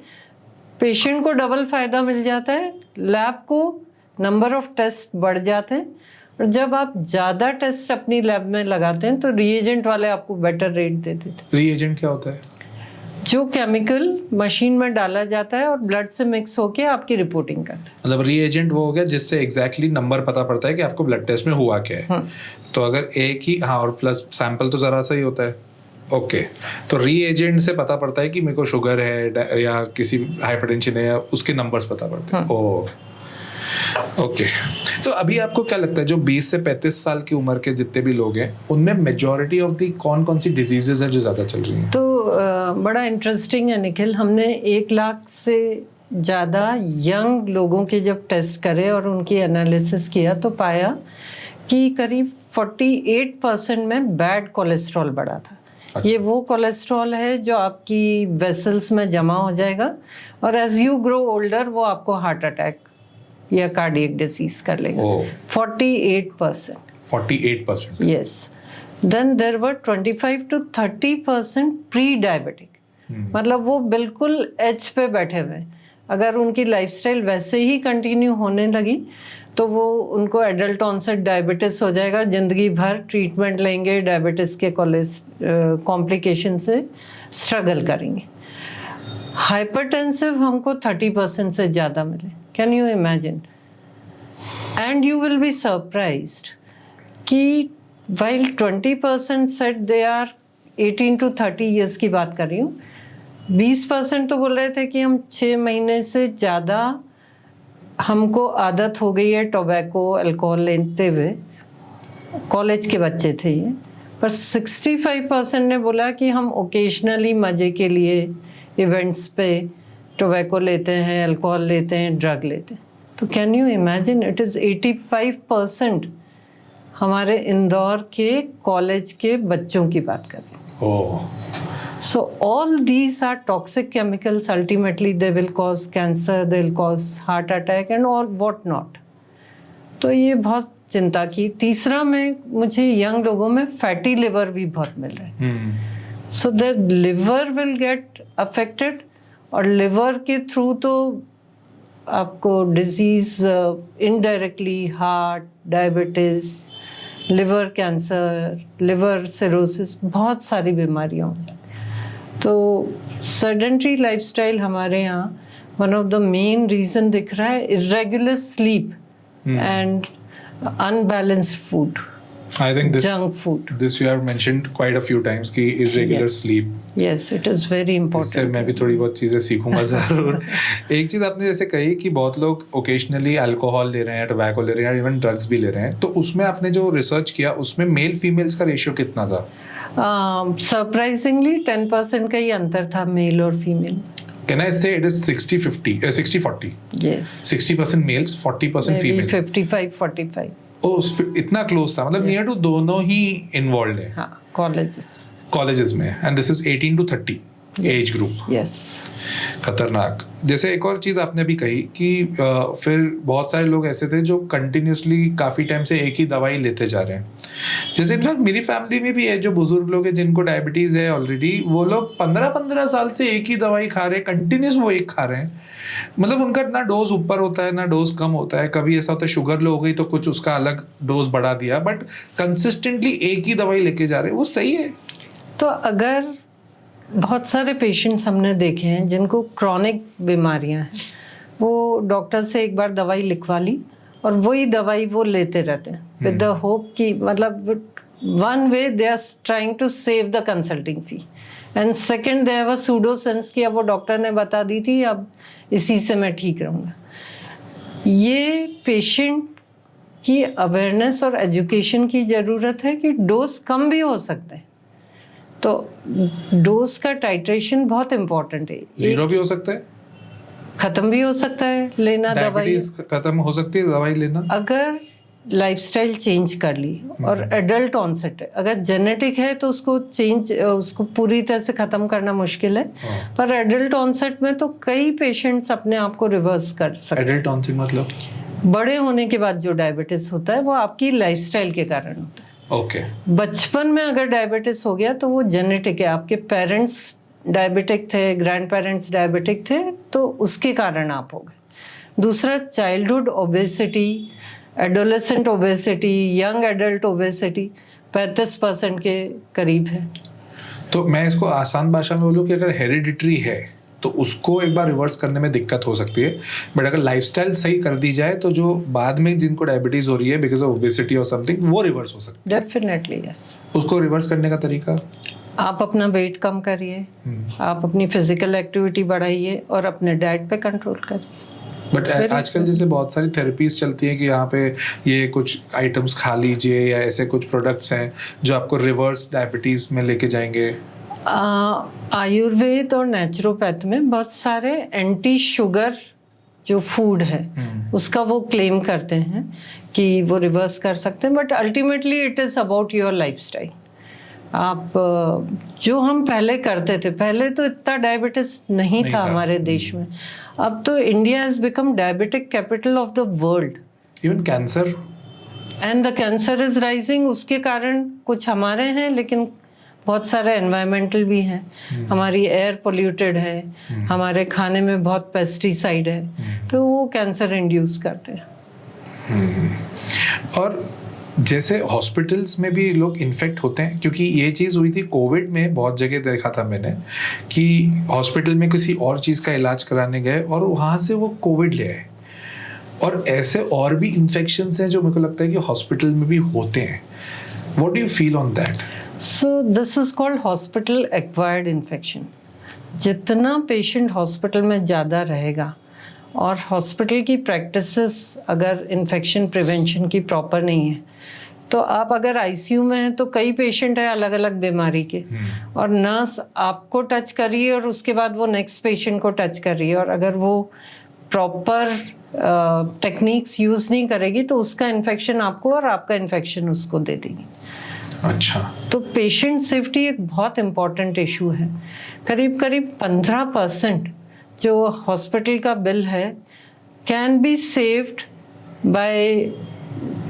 [SPEAKER 2] पेशेंट को डबल फायदा मिल जाता है, लैब को नंबर ऑफ टेस्ट बढ़ जाते हैं. और जब आप ज़्यादा टेस्ट अपनी लैब में लगाते हैं तो रिएजेंट वाले आपको बेटर रेट दे देते हैं.
[SPEAKER 1] रिएजेंट क्या होता है?
[SPEAKER 2] जो केमिकल मशीन में डाला जाता है और ब्लड से मिक्स होके आपकी रिपोर्टिंग करता है.
[SPEAKER 1] मतलब रिएजेंट वो हो गया जिससे एग्जैक्टली नंबर पता पड़ता है कि आपको ब्लड टेस्ट में हुआ क्या है. तो अगर एक ही, हाँ, और प्लस सैंपल तो जरा सा ही होता है. ओके. तो रीएजेंट से पता पड़ता है कि मेरे को शुगर है या किसी हाइपरटेंशन है, या उसके नंबर्स पता पड़ते हैं. ओह, ओके. तो अभी आपको क्या लगता है जो 20 से 35 साल की उम्र के जितने भी लोग हैं उनमें मेजॉरिटी ऑफ दी कौन सी डिजीजेस हैं जो ज़्यादा चल रही हैं?
[SPEAKER 2] तो बड़ा इंटरेस्टिंग है निखिल. हमने 1 लाख से ज़्यादा यंग लोगों के जब टेस्ट करे और उनकी एनालिसिस किया तो पाया कि करीब 48% में बैड कोलेस्ट्रॉल बढ़ा था. अच्छा. ये वो कोलेस्ट्रॉल है जो आपकी वेसल्स में जमा हो जाएगा और एज यू ग्रो ओल्डर वो आपको हार्ट अटैक या कार्डियक डिजीज कर लेगा. 48%.
[SPEAKER 1] 48%.
[SPEAKER 2] Yes. Then there were 25 to 30% pre diabetic, मतलब वो बिल्कुल एज पे बैठे हुए। अगर उनकी लाइफस्टाइल वैसे ही कंटिन्यू होने लगी तो वो उनको एडल्ट ऑनसेट डायबिटीज हो जाएगा, ज़िंदगी भर ट्रीटमेंट लेंगे, डायबिटीज़ के कॉम्प्लिकेशन से स्ट्रगल करेंगे। हाइपरटेंसिव हमको 30% से ज़्यादा मिले, can you imagine? And you will be surprised कि while 20% set they are 18 to 30 years की बात कर रही हूँ, 20% तो बोल रहे थे कि हम 6 महीने से ज़्यादा हमको आदत हो गई है टोबैको अल्कोहल लेते हुए, कॉलेज के बच्चे थे ये। पर 65% ने बोला कि हम ओकेजनली मज़े के लिए इवेंट्स पे टोबैको लेते हैं, अल्कोहल लेते हैं, ड्रग लेते हैं। तो can you imagine, it is 85% हमारे इंदौर के कॉलेज के बच्चों की बात कर रहे हैं। So all these are toxic chemicals. Ultimately, they will cause cancer, they will cause heart attack and all what not. तो ये बहुत चिंता की। तीसरा में मुझे यंग लोगों में फैटी लिवर भी बहुत मिल रहा है। So the liver will get affected, और लिवर के थ्रू तो आपको disease indirectly heart, diabetes, liver cancer, liver cirrhosis, बहुत सारी बीमारियाँ होंगी। तो सेडेंटरी लाइफस्टाइल हमारे यहाँ one of the main reason दिख रहा है, irregular sleep and unbalanced food,
[SPEAKER 1] I think this you have mentioned quite a few times कि irregular sleep.
[SPEAKER 2] Yes, it is very important.
[SPEAKER 1] इससे मैं भी थोड़ी बहुत चीज़ें सीखूंगा ज़रूर। एक चीज़ आपने जैसे कही कि बहुत लोग ओकेजनली अल्कोहल ले रहे हैं, टोबैको ले रहे हैं, इवन ड्रग्स भी ले रहे हैं, तो उसमें आपने जो रिसर्च किया उसमें मेल फीमेल्स का रेशियो कितना था?
[SPEAKER 2] सरप्राइजिंगली 10% का ही अंतर था मेल और female.
[SPEAKER 1] Can I say it is 60-40?
[SPEAKER 2] Yes.
[SPEAKER 1] 60% males, 40% females.
[SPEAKER 2] 55-45.
[SPEAKER 1] इतना क्लोज था, मतलब नियर टू दोनों ही इन्वॉल्व है।
[SPEAKER 2] हाँ, कॉलेजेस
[SPEAKER 1] में। And this is 18 to 30 age group.
[SPEAKER 2] Yes,
[SPEAKER 1] खतरनाक। जैसे एक और चीज आपने भी कही कि फिर बहुत सारे लोग ऐसे थे जो कंटिन्यूसली काफी टाइम से एक ही दवाई लेते जा रहे हैं। जैसे इनफैक्ट मेरी फैमिली में भी है जो बुजुर्ग लोग हैं जिनको डायबिटीज है ऑलरेडी, वो लोग 15-15 साल से एक ही दवाई खा रहे हैं, कंटिन्यूस वो एक खा रहे हैं। मतलब उनका ना डोज ऊपर होता है ना डोज कम होता है। कभी ऐसा होता है शुगर लो हो गई तो कुछ उसका अलग डोज बढ़ा दिया, बट कंसिस्टेंटली एक ही दवाई लेके जा रहे हैं। वो सही है?
[SPEAKER 2] तो अगर बहुत सारे पेशेंट्स हमने देखे हैं जिनको क्रॉनिक बीमारियां हैं, वो डॉक्टर से एक बार दवाई लिखवा ली और वही दवाई वो लेते रहते हैं विद द होप कि, मतलब one way they are trying to save the consulting fee, and second they have a pseudo sense कि अब वो डॉक्टर ने बता दी थी, अब इसी से मैं ठीक रहूँगा। ये पेशेंट की अवेयरनेस और एजुकेशन की ज़रूरत है कि डोज कम भी हो सकते हैं, तो डोज का टाइट्रेशन बहुत इम्पोर्टेंट है।
[SPEAKER 1] जीरो भी हो सकता है,
[SPEAKER 2] खत्म भी हो सकता है लेना दवाई,
[SPEAKER 1] खत्म हो सकती है दवाई लेना अगर
[SPEAKER 2] लाइफस्टाइल चेंज कर ली। और एडल्ट ऑनसेट है, अगर जेनेटिक है तो उसको पूरी तरह से खत्म करना मुश्किल है, पर एडल्ट ऑनसेट में तो कई पेशेंट्स अपने आप को रिवर्स कर सकते हैं।
[SPEAKER 1] एडल्ट ऑनसेट मतलब
[SPEAKER 2] बड़े होने के बाद जो डायबिटीज होता है वो आपकी लाइफस्टाइल के कारण होता है।
[SPEAKER 1] ओके।
[SPEAKER 2] बचपन में अगर डायबिटीज हो गया तो वो जेनेटिक है, आपके पेरेंट्स डायबिटिक थे, ग्रैंड पेरेंट्स डायबिटिक थे, तो उसके कारण आप हो गए। दूसरा, childhood obesity, adolescent obesity, young adult obesity 35% के करीब है।
[SPEAKER 1] तो मैं इसको आसान भाषा में बोलूँ कि अगर हेरिडिटरी है तो उसको एक बार रिवर्स करने में दिक्कत हो सकती है, बट अगर लाइफस्टाइल सही कर दी जाए तो जो बाद में जिनको डायबिटीज हो रही है बिकॉज ऑफ ओबेसिटी और समथिंग, वो रिवर्स हो सकती है।
[SPEAKER 2] Definitely yes.
[SPEAKER 1] उसको रिवर्स करने का तरीका,
[SPEAKER 2] आप अपना वेट कम करिए, आप अपनी फिजिकल एक्टिविटी बढ़ाइए और अपने डाइट पे कंट्रोल करिए।
[SPEAKER 1] बट आजकल जैसे बहुत सारी थेरेपीज चलती हैं कि यहाँ पे ये कुछ आइटम्स खा लीजिए या ऐसे कुछ प्रोडक्ट्स हैं जो आपको रिवर्स डायबिटीज में लेके जाएंगे।
[SPEAKER 2] आयुर्वेद और नेचुरोपैथ में बहुत सारे एंटी शुगर जो फूड है उसका वो क्लेम करते हैं कि वो रिवर्स कर सकते हैं, but ultimately it is about your lifestyle. आप जो हम पहले करते थे, पहले तो इतना डायबिटीज नहीं था हमारे देश में, अब तो India has become diabetic capital of the world.
[SPEAKER 1] Even cancer
[SPEAKER 2] and the cancer is rising. उसके कारण कुछ हमारे हैं, लेकिन बहुत सारे एनवायरमेंटल भी हैं। हमारी एयर पोल्यूटेड है, हमारे खाने में बहुत पेस्टिसाइड है, तो वो कैंसर इंड्यूस करते हैं।
[SPEAKER 1] और जैसे हॉस्पिटल्स में भी लोग इन्फेक्ट होते हैं, क्योंकि ये चीज़ हुई थी कोविड में, बहुत जगह देखा था मैंने कि हॉस्पिटल में किसी और चीज़ का इलाज कराने गए और वहाँ से वो कोविड ले आए। और ऐसे और भी इन्फेक्शंस हैं जो मेरे को लगता है कि हॉस्पिटल में भी होते हैं। What do you feel on that?
[SPEAKER 2] So this is called hospital acquired infection. जितना पेशेंट हॉस्पिटल में ज़्यादा रहेगा और हॉस्पिटल की प्रैक्टिसेस अगर इन्फेक्शन प्रिवेंशन की प्रॉपर नहीं है, तो आप अगर आईसीयू में हैं तो कई पेशेंट है अलग अलग बीमारी के, और नर्स आपको टच कर रही है और उसके बाद वो नेक्स्ट पेशेंट को टच कर रही है, और अगर वो प्रॉपर टेक्निक्स यूज़ नहीं करेगी तो उसका इन्फेक्शन आपको और आपका इन्फेक्शन उसको दे देगी।
[SPEAKER 1] अच्छा,
[SPEAKER 2] तो पेशेंट सेफ्टी एक बहुत इम्पॉर्टेंट इशू है। करीब करीब 15% जो हॉस्पिटल का बिल है can be saved by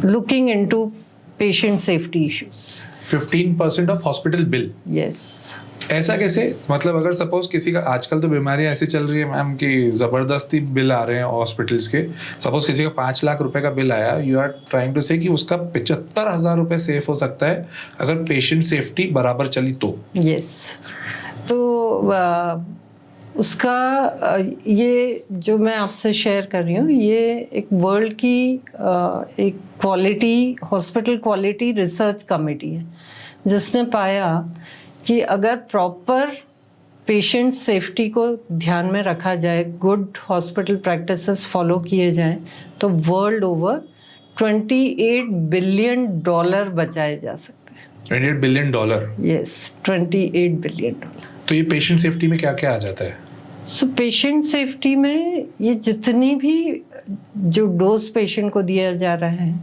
[SPEAKER 2] looking into patient safety issues.
[SPEAKER 1] 15% of hospital bill?
[SPEAKER 2] Yes.
[SPEAKER 1] ऐसा कैसे? मतलब अगर सपोज किसी का, आजकल तो बीमारियां ऐसी चल रही है मैम कि जबरदस्ती बिल आ रहे हैं हॉस्पिटल्स के। सपोज किसी का 5 लाख रुपए का बिल आया, यू आर ट्राइंग टू से कि उसका 75,000 रुपए सेफ हो सकता है अगर पेशेंट सेफ्टी बराबर चली तो।
[SPEAKER 2] यस। तो उसका ये जो मैं आपसे शेयर कर रही हूँ, ये एक वर्ल्ड की एक quality, hospital quality research committee है, जिसने पाया कि अगर प्रॉपर पेशेंट सेफ्टी को ध्यान में रखा जाए, गुड हॉस्पिटल प्रैक्टिसेस फॉलो किए जाएं, तो वर्ल्ड ओवर $28 बिलियन बचाए जा सकते हैं।
[SPEAKER 1] $28 बिलियन?
[SPEAKER 2] Yes, $28 billion.
[SPEAKER 1] तो ये पेशेंट सेफ्टी में क्या क्या आ जाता है?
[SPEAKER 2] सो पेशेंट सेफ्टी में ये जितनी भी जो डोज पेशेंट को दिया जा रहा है,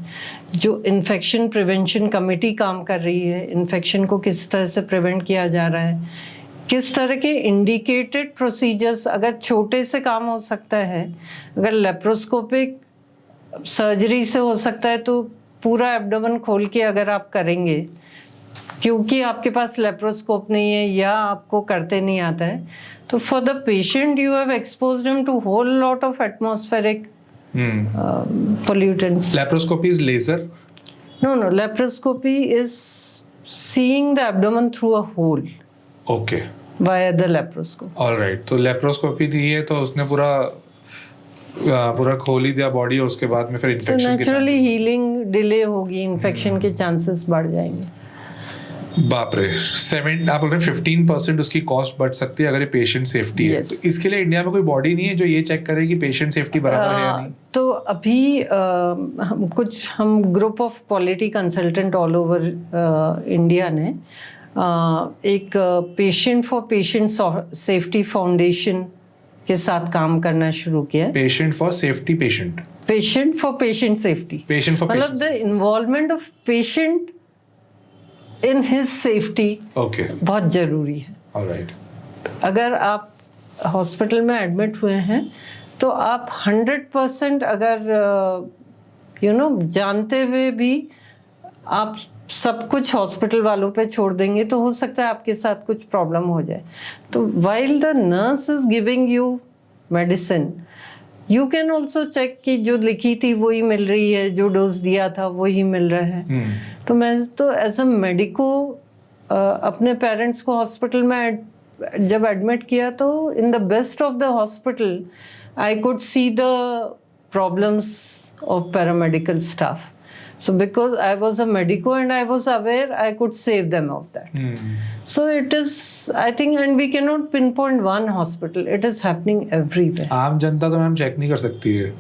[SPEAKER 2] जो इन्फेक्शन प्रिवेंशन कमेटी काम कर रही है, इन्फेक्शन को किस तरह से प्रिवेंट किया जा रहा है, किस तरह के इंडिकेटेड प्रोसीजर्स, अगर छोटे से काम हो सकता है, अगर लेप्रोस्कोपिक सर्जरी से हो सकता है तो पूरा एब्डोमेन खोल के अगर आप करेंगे, क्योंकि आपके पास लेप्रोस्कोप नहीं है या आपको करते नहीं आता है, तो for the patient you have exposed him to whole lot of atmospheric pollutants.
[SPEAKER 1] Laparoscopy is laser?
[SPEAKER 2] No, laparoscopy is seeing the abdomen through a hole.
[SPEAKER 1] Okay.
[SPEAKER 2] Via the laparoscope.
[SPEAKER 1] All right. तो laparoscopy दी है तो उसने पूरा खोल ही दिया body, और उसके बाद में फिर इन्फेक्शन के
[SPEAKER 2] नेचुरली हीलिंग डिले होगी, इन्फेक्शन के चांसेस बढ़ जाएंगे।
[SPEAKER 1] बाप रे, 7 आप बोल रहे हैं 15% उसकी कॉस्ट बढ़ सकती है अगर ये पेशेंट सेफ्टी है। तो इसके लिए इंडिया में कोई बॉडी नहीं है जो ये चेक करे कि पेशेंट सेफ्टी बराबर है या नहीं?
[SPEAKER 2] तो अभी हम group of quality consultant all over India ने एक patient for patient safety foundation के साथ काम करना शुरू किया।
[SPEAKER 1] Patient for safety, patient
[SPEAKER 2] for patient safety, मतलब the involvement of patient in his safety बहुत जरूरी है।
[SPEAKER 1] Alright.
[SPEAKER 2] अगर आप हॉस्पिटल में एडमिट हुए हैं तो आप 100% अगर जानते हुए भी आप सब कुछ हॉस्पिटल वालों पे छोड़ देंगे तो हो सकता है आपके साथ कुछ प्रॉब्लम हो जाए। तो while the nurse is giving you medicine, you can also check कि जो लिखी थी वही मिल रही है, जो डोज दिया था वही मिल रहा है। तो मैं तो एज अ मेडिको अपने पेरेंट्स को हॉस्पिटल में जब एडमिट किया तो in the best of the hospital I could see the problems of paramedical staff. So because I was a medico and I was aware, I could save them of that. So it is, I think, and we cannot pinpoint one hospital. It is happening everywhere.
[SPEAKER 1] आम जनता तो ma'am check नहीं कर सकती है.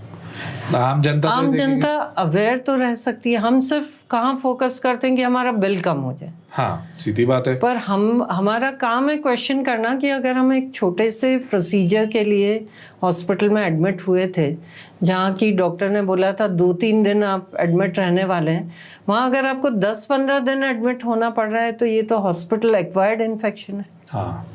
[SPEAKER 1] आम जनता
[SPEAKER 2] aware तो रह सकती है. हम सिर्फ कहाँ फोकस करते हैं कि हमारा बिल कम हो जाए.
[SPEAKER 1] हाँ, सीधी बात है.
[SPEAKER 2] पर हमारा काम है क्वेश्चन करना कि अगर हम एक छोटे से प्रोसीजर के लिए हॉस्पिटल में एडमिट हुए थे, जहाँ की डॉक्टर ने बोला था 2-3 दिन आप एडमिट रहने वाले हैं, वहाँ अगर आपको 10-15 दिन एडमिट होना पड़ रहा है तो ये तो हॉस्पिटल एक्वायर्ड इन्फेक्शन है.
[SPEAKER 1] हाँ.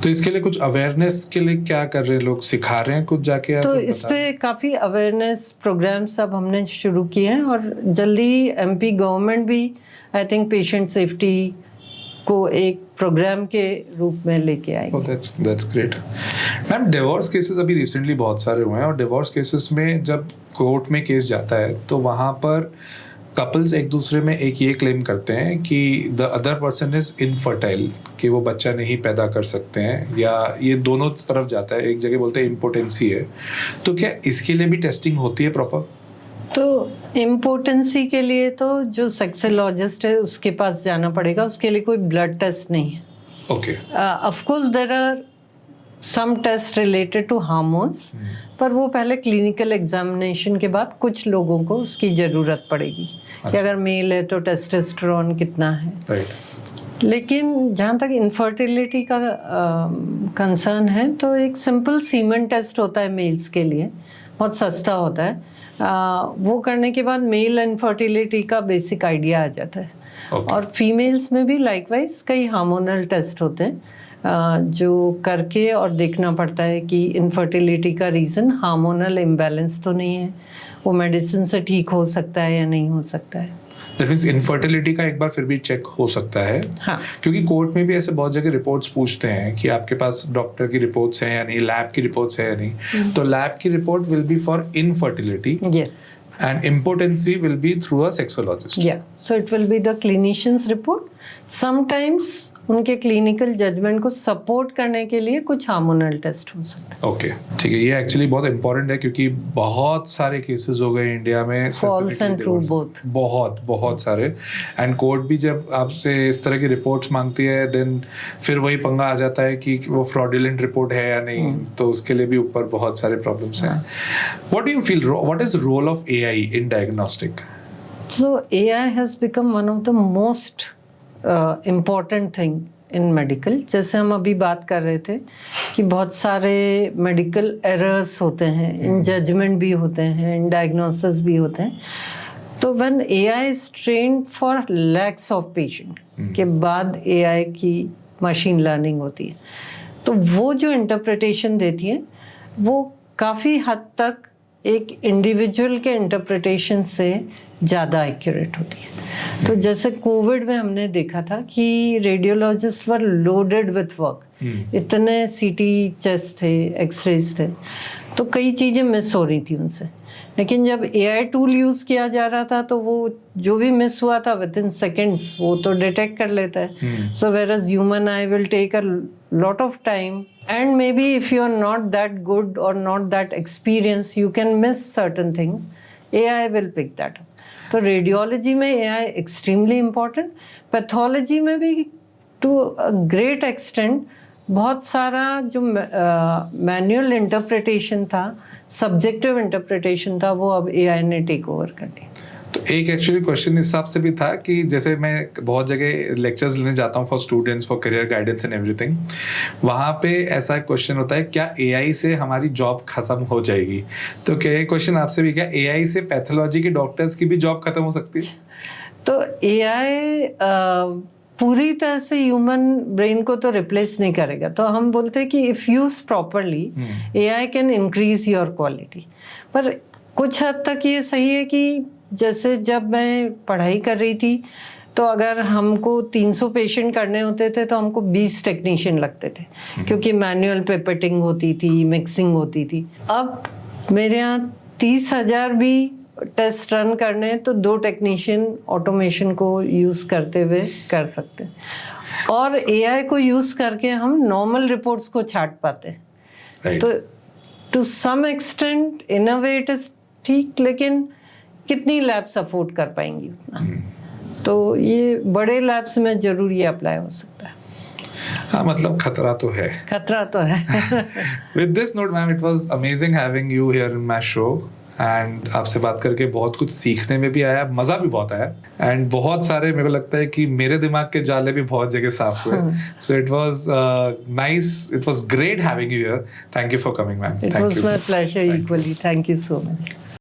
[SPEAKER 1] तो इसके लिए कुछ अवेयरनेस के लिए क्या कर रहे हैं लोग, सिखा रहे हैं कुछ जाके?
[SPEAKER 2] तो इस पे काफ़ी अवेयरनेस प्रोग्राम्स अब हमने शुरू किए हैं और जल्दी एमपी गवर्नमेंट भी आई थिंक पेशेंट सेफ्टी को एक प्रोग्राम के रूप में लेके आएंगे।
[SPEAKER 1] That's great. Ma'am, divorce cases अभी रिसेंटली बहुत सारे हुए हैं और डिवोर्स केसेस में जब कोर्ट में केस जाता है तो वहाँ पर कपल्स एक दूसरे में एक ये क्लेम करते हैं कि the other person is infertile, कि वो बच्चा नहीं पैदा कर सकते हैं, या ये दोनों तरफ जाता है। एक जगह बोलते हैं इम्पोर्टेंसी है, तो क्या इसके लिए भी टेस्टिंग होती है प्रॉपर?
[SPEAKER 2] तो इम्पोर्टेंसी के लिए तो जो सेक्सोलॉजिस्ट है उसके पास जाना पड़ेगा, उसके लिए कोई ब्लड टेस्ट नहीं है।
[SPEAKER 1] Okay.
[SPEAKER 2] Of course there are some test related to hormones, पर वो पहले क्लिनिकल एग्जामिनेशन के बाद कुछ लोगों को उसकी ज़रूरत पड़ेगी कि अगर मेल है तो टेस्टोस्टेरोन कितना है।
[SPEAKER 1] राइट।
[SPEAKER 2] लेकिन जहाँ तक इनफर्टिलिटी का कंसर्न है तो एक सिंपल सीमेन टेस्ट होता है मेल्स के लिए, बहुत सस्ता होता है। वो करने के बाद मेल इनफर्टिलिटी का बेसिक आइडिया आ जाता है। और फीमेल्स में भी लाइकवाइज कई हार्मोनल टेस्ट होते हैं जो करके और देखना पड़ता है कि इनफर्टिलिटी का रीज़न हार्मोनल इम्बैलेंस तो नहीं है, वो मेडिसिन से ठीक हो सकता है या नहीं हो सकता है।
[SPEAKER 1] दैट मीन्स इनफर्टिलिटी का एक बार फिर भी चेक हो सकता है।
[SPEAKER 2] हाँ।
[SPEAKER 1] क्योंकि कोर्ट में भी ऐसे बहुत जगह रिपोर्ट्स पूछते हैं कि आपके पास डॉक्टर की रिपोर्ट्स हैं या नहीं, लैब की रिपोर्ट्स है या नहीं। तो लैब की report will be for infertility,
[SPEAKER 2] yes,
[SPEAKER 1] and impotency will be through a sexologist.
[SPEAKER 2] Yeah, so it will be the clinician's report. Sometimes उनके क्लिनिकल जजमेंट को सपोर्ट करने के लिए कुछ हार्मोनल टेस्ट हो सकता है।
[SPEAKER 1] ओके, ठीक है। ये एक्चुअली बहुत इंपॉर्टेंट है क्योंकि बहुत सारे केसेस हो गए इंडिया में,
[SPEAKER 2] फॉल्स एंड ट्रू बोथ,
[SPEAKER 1] बहुत सारे। एंड कोर्ट भी जब आपसे इस तरह की रिपोर्ट्स मांगती है देन फिर वही पंगा आ जाता है कि वो फ्रॉडुलेंट रिपोर्ट है या नहीं, तो उसके लिए भी ऊपर बहुत सारे प्रॉब्लम्स हैं। What do you feel, what is role of AI in diagnostic?
[SPEAKER 2] So AI has become one of the most important thing in medical. जैसे हम अभी बात कर रहे थे कि बहुत सारे मेडिकल एरर्स होते हैं, इन जजमेंट भी होते हैं, इन डायग्नोसिस भी होते हैं। तो when AI is trained for lakhs of patient के बाद एआई की मशीन लर्निंग होती है, तो वो जो इंटरप्रिटेशन देती है वो काफ़ी हद तक एक इंडिविजुअल के इंटरप्रिटेशन से ज़्यादा एक्यूरेट होती है। तो जैसे कोविड में हमने देखा था कि radiologist were loaded with work, इतने सीटी चेस्ट थे, एक्सरेज थे, तो कई चीज़ें मिस हो रही थी उनसे। लेकिन जब एआई टूल यूज़ किया जा रहा था तो वो जो भी मिस हुआ था विद इन सेकेंड्स वो तो डिटेक्ट कर लेता है। So whereas human eye will take a lot of time, and maybe if you are not that good or not that experienced, you can miss certain things. AI will pick that up. तो radiology में AI extremely important, pathology में भी to a great extent बहुत सारा जो manual interpretation था, subjective interpretation था, वो अब AI ने टेक ओवर कर लिया।
[SPEAKER 1] तो एक एक्चुअली क्वेश्चन इस हिसाब से भी था कि जैसे मैं बहुत जगह लेक्चर्स लेने जाता हूँ for students, for career guidance and everything, वहाँ पे ऐसा क्वेश्चन होता है क्या एआई से हमारी जॉब खत्म हो जाएगी? तो क्या ये क्वेश्चन आपसे भी, क्या एआई से पैथोलॉजी के डॉक्टर्स की भी जॉब खत्म हो सकती है?
[SPEAKER 2] तो एआई पूरी तरह से ह्यूमन ब्रेन को तो रिप्लेस नहीं करेगा। तो हम बोलते हैं कि if use properly AI can increase your quality. पर कुछ हद तक ये सही है कि जैसे जब मैं पढ़ाई कर रही थी तो अगर हमको 300 पेशेंट करने होते थे तो हमको 20 टेक्नीशियन लगते थे, क्योंकि मैनुअल पेपेटिंग होती थी, मिक्सिंग होती थी। अब मेरे यहाँ 30,000 भी टेस्ट रन करने तो 2 टेक्नीशियन ऑटोमेशन को यूज़ करते हुए कर सकते हैं, और एआई को यूज़ करके हम नॉर्मल रिपोर्ट्स को छांट पाते हैं। तो to some extent in a way it is ठीक, लेकिन कितनी लैब्स अफोर्ड कर पाएंगी उतना? तो ये बड़े लैब्स में जरूर ये अप्लाई हो सकता है।
[SPEAKER 1] हाँ, मतलब खतरा तो है।
[SPEAKER 2] खतरा तो है।
[SPEAKER 1] With this note, ma'am, it was amazing having you here in my show. And आपसे बात करके बहुत कुछ सीखने में भी आया, मज़ा भी बहुत आया, एंड बहुत सारे मेरे को लगता है कि मेरे दिमाग के जाले भी बहुत जगह साफ हुए। So it was nice, it was great having you here. Thank you for coming, ma'am.
[SPEAKER 2] It was my pleasure equally. Thank you so much.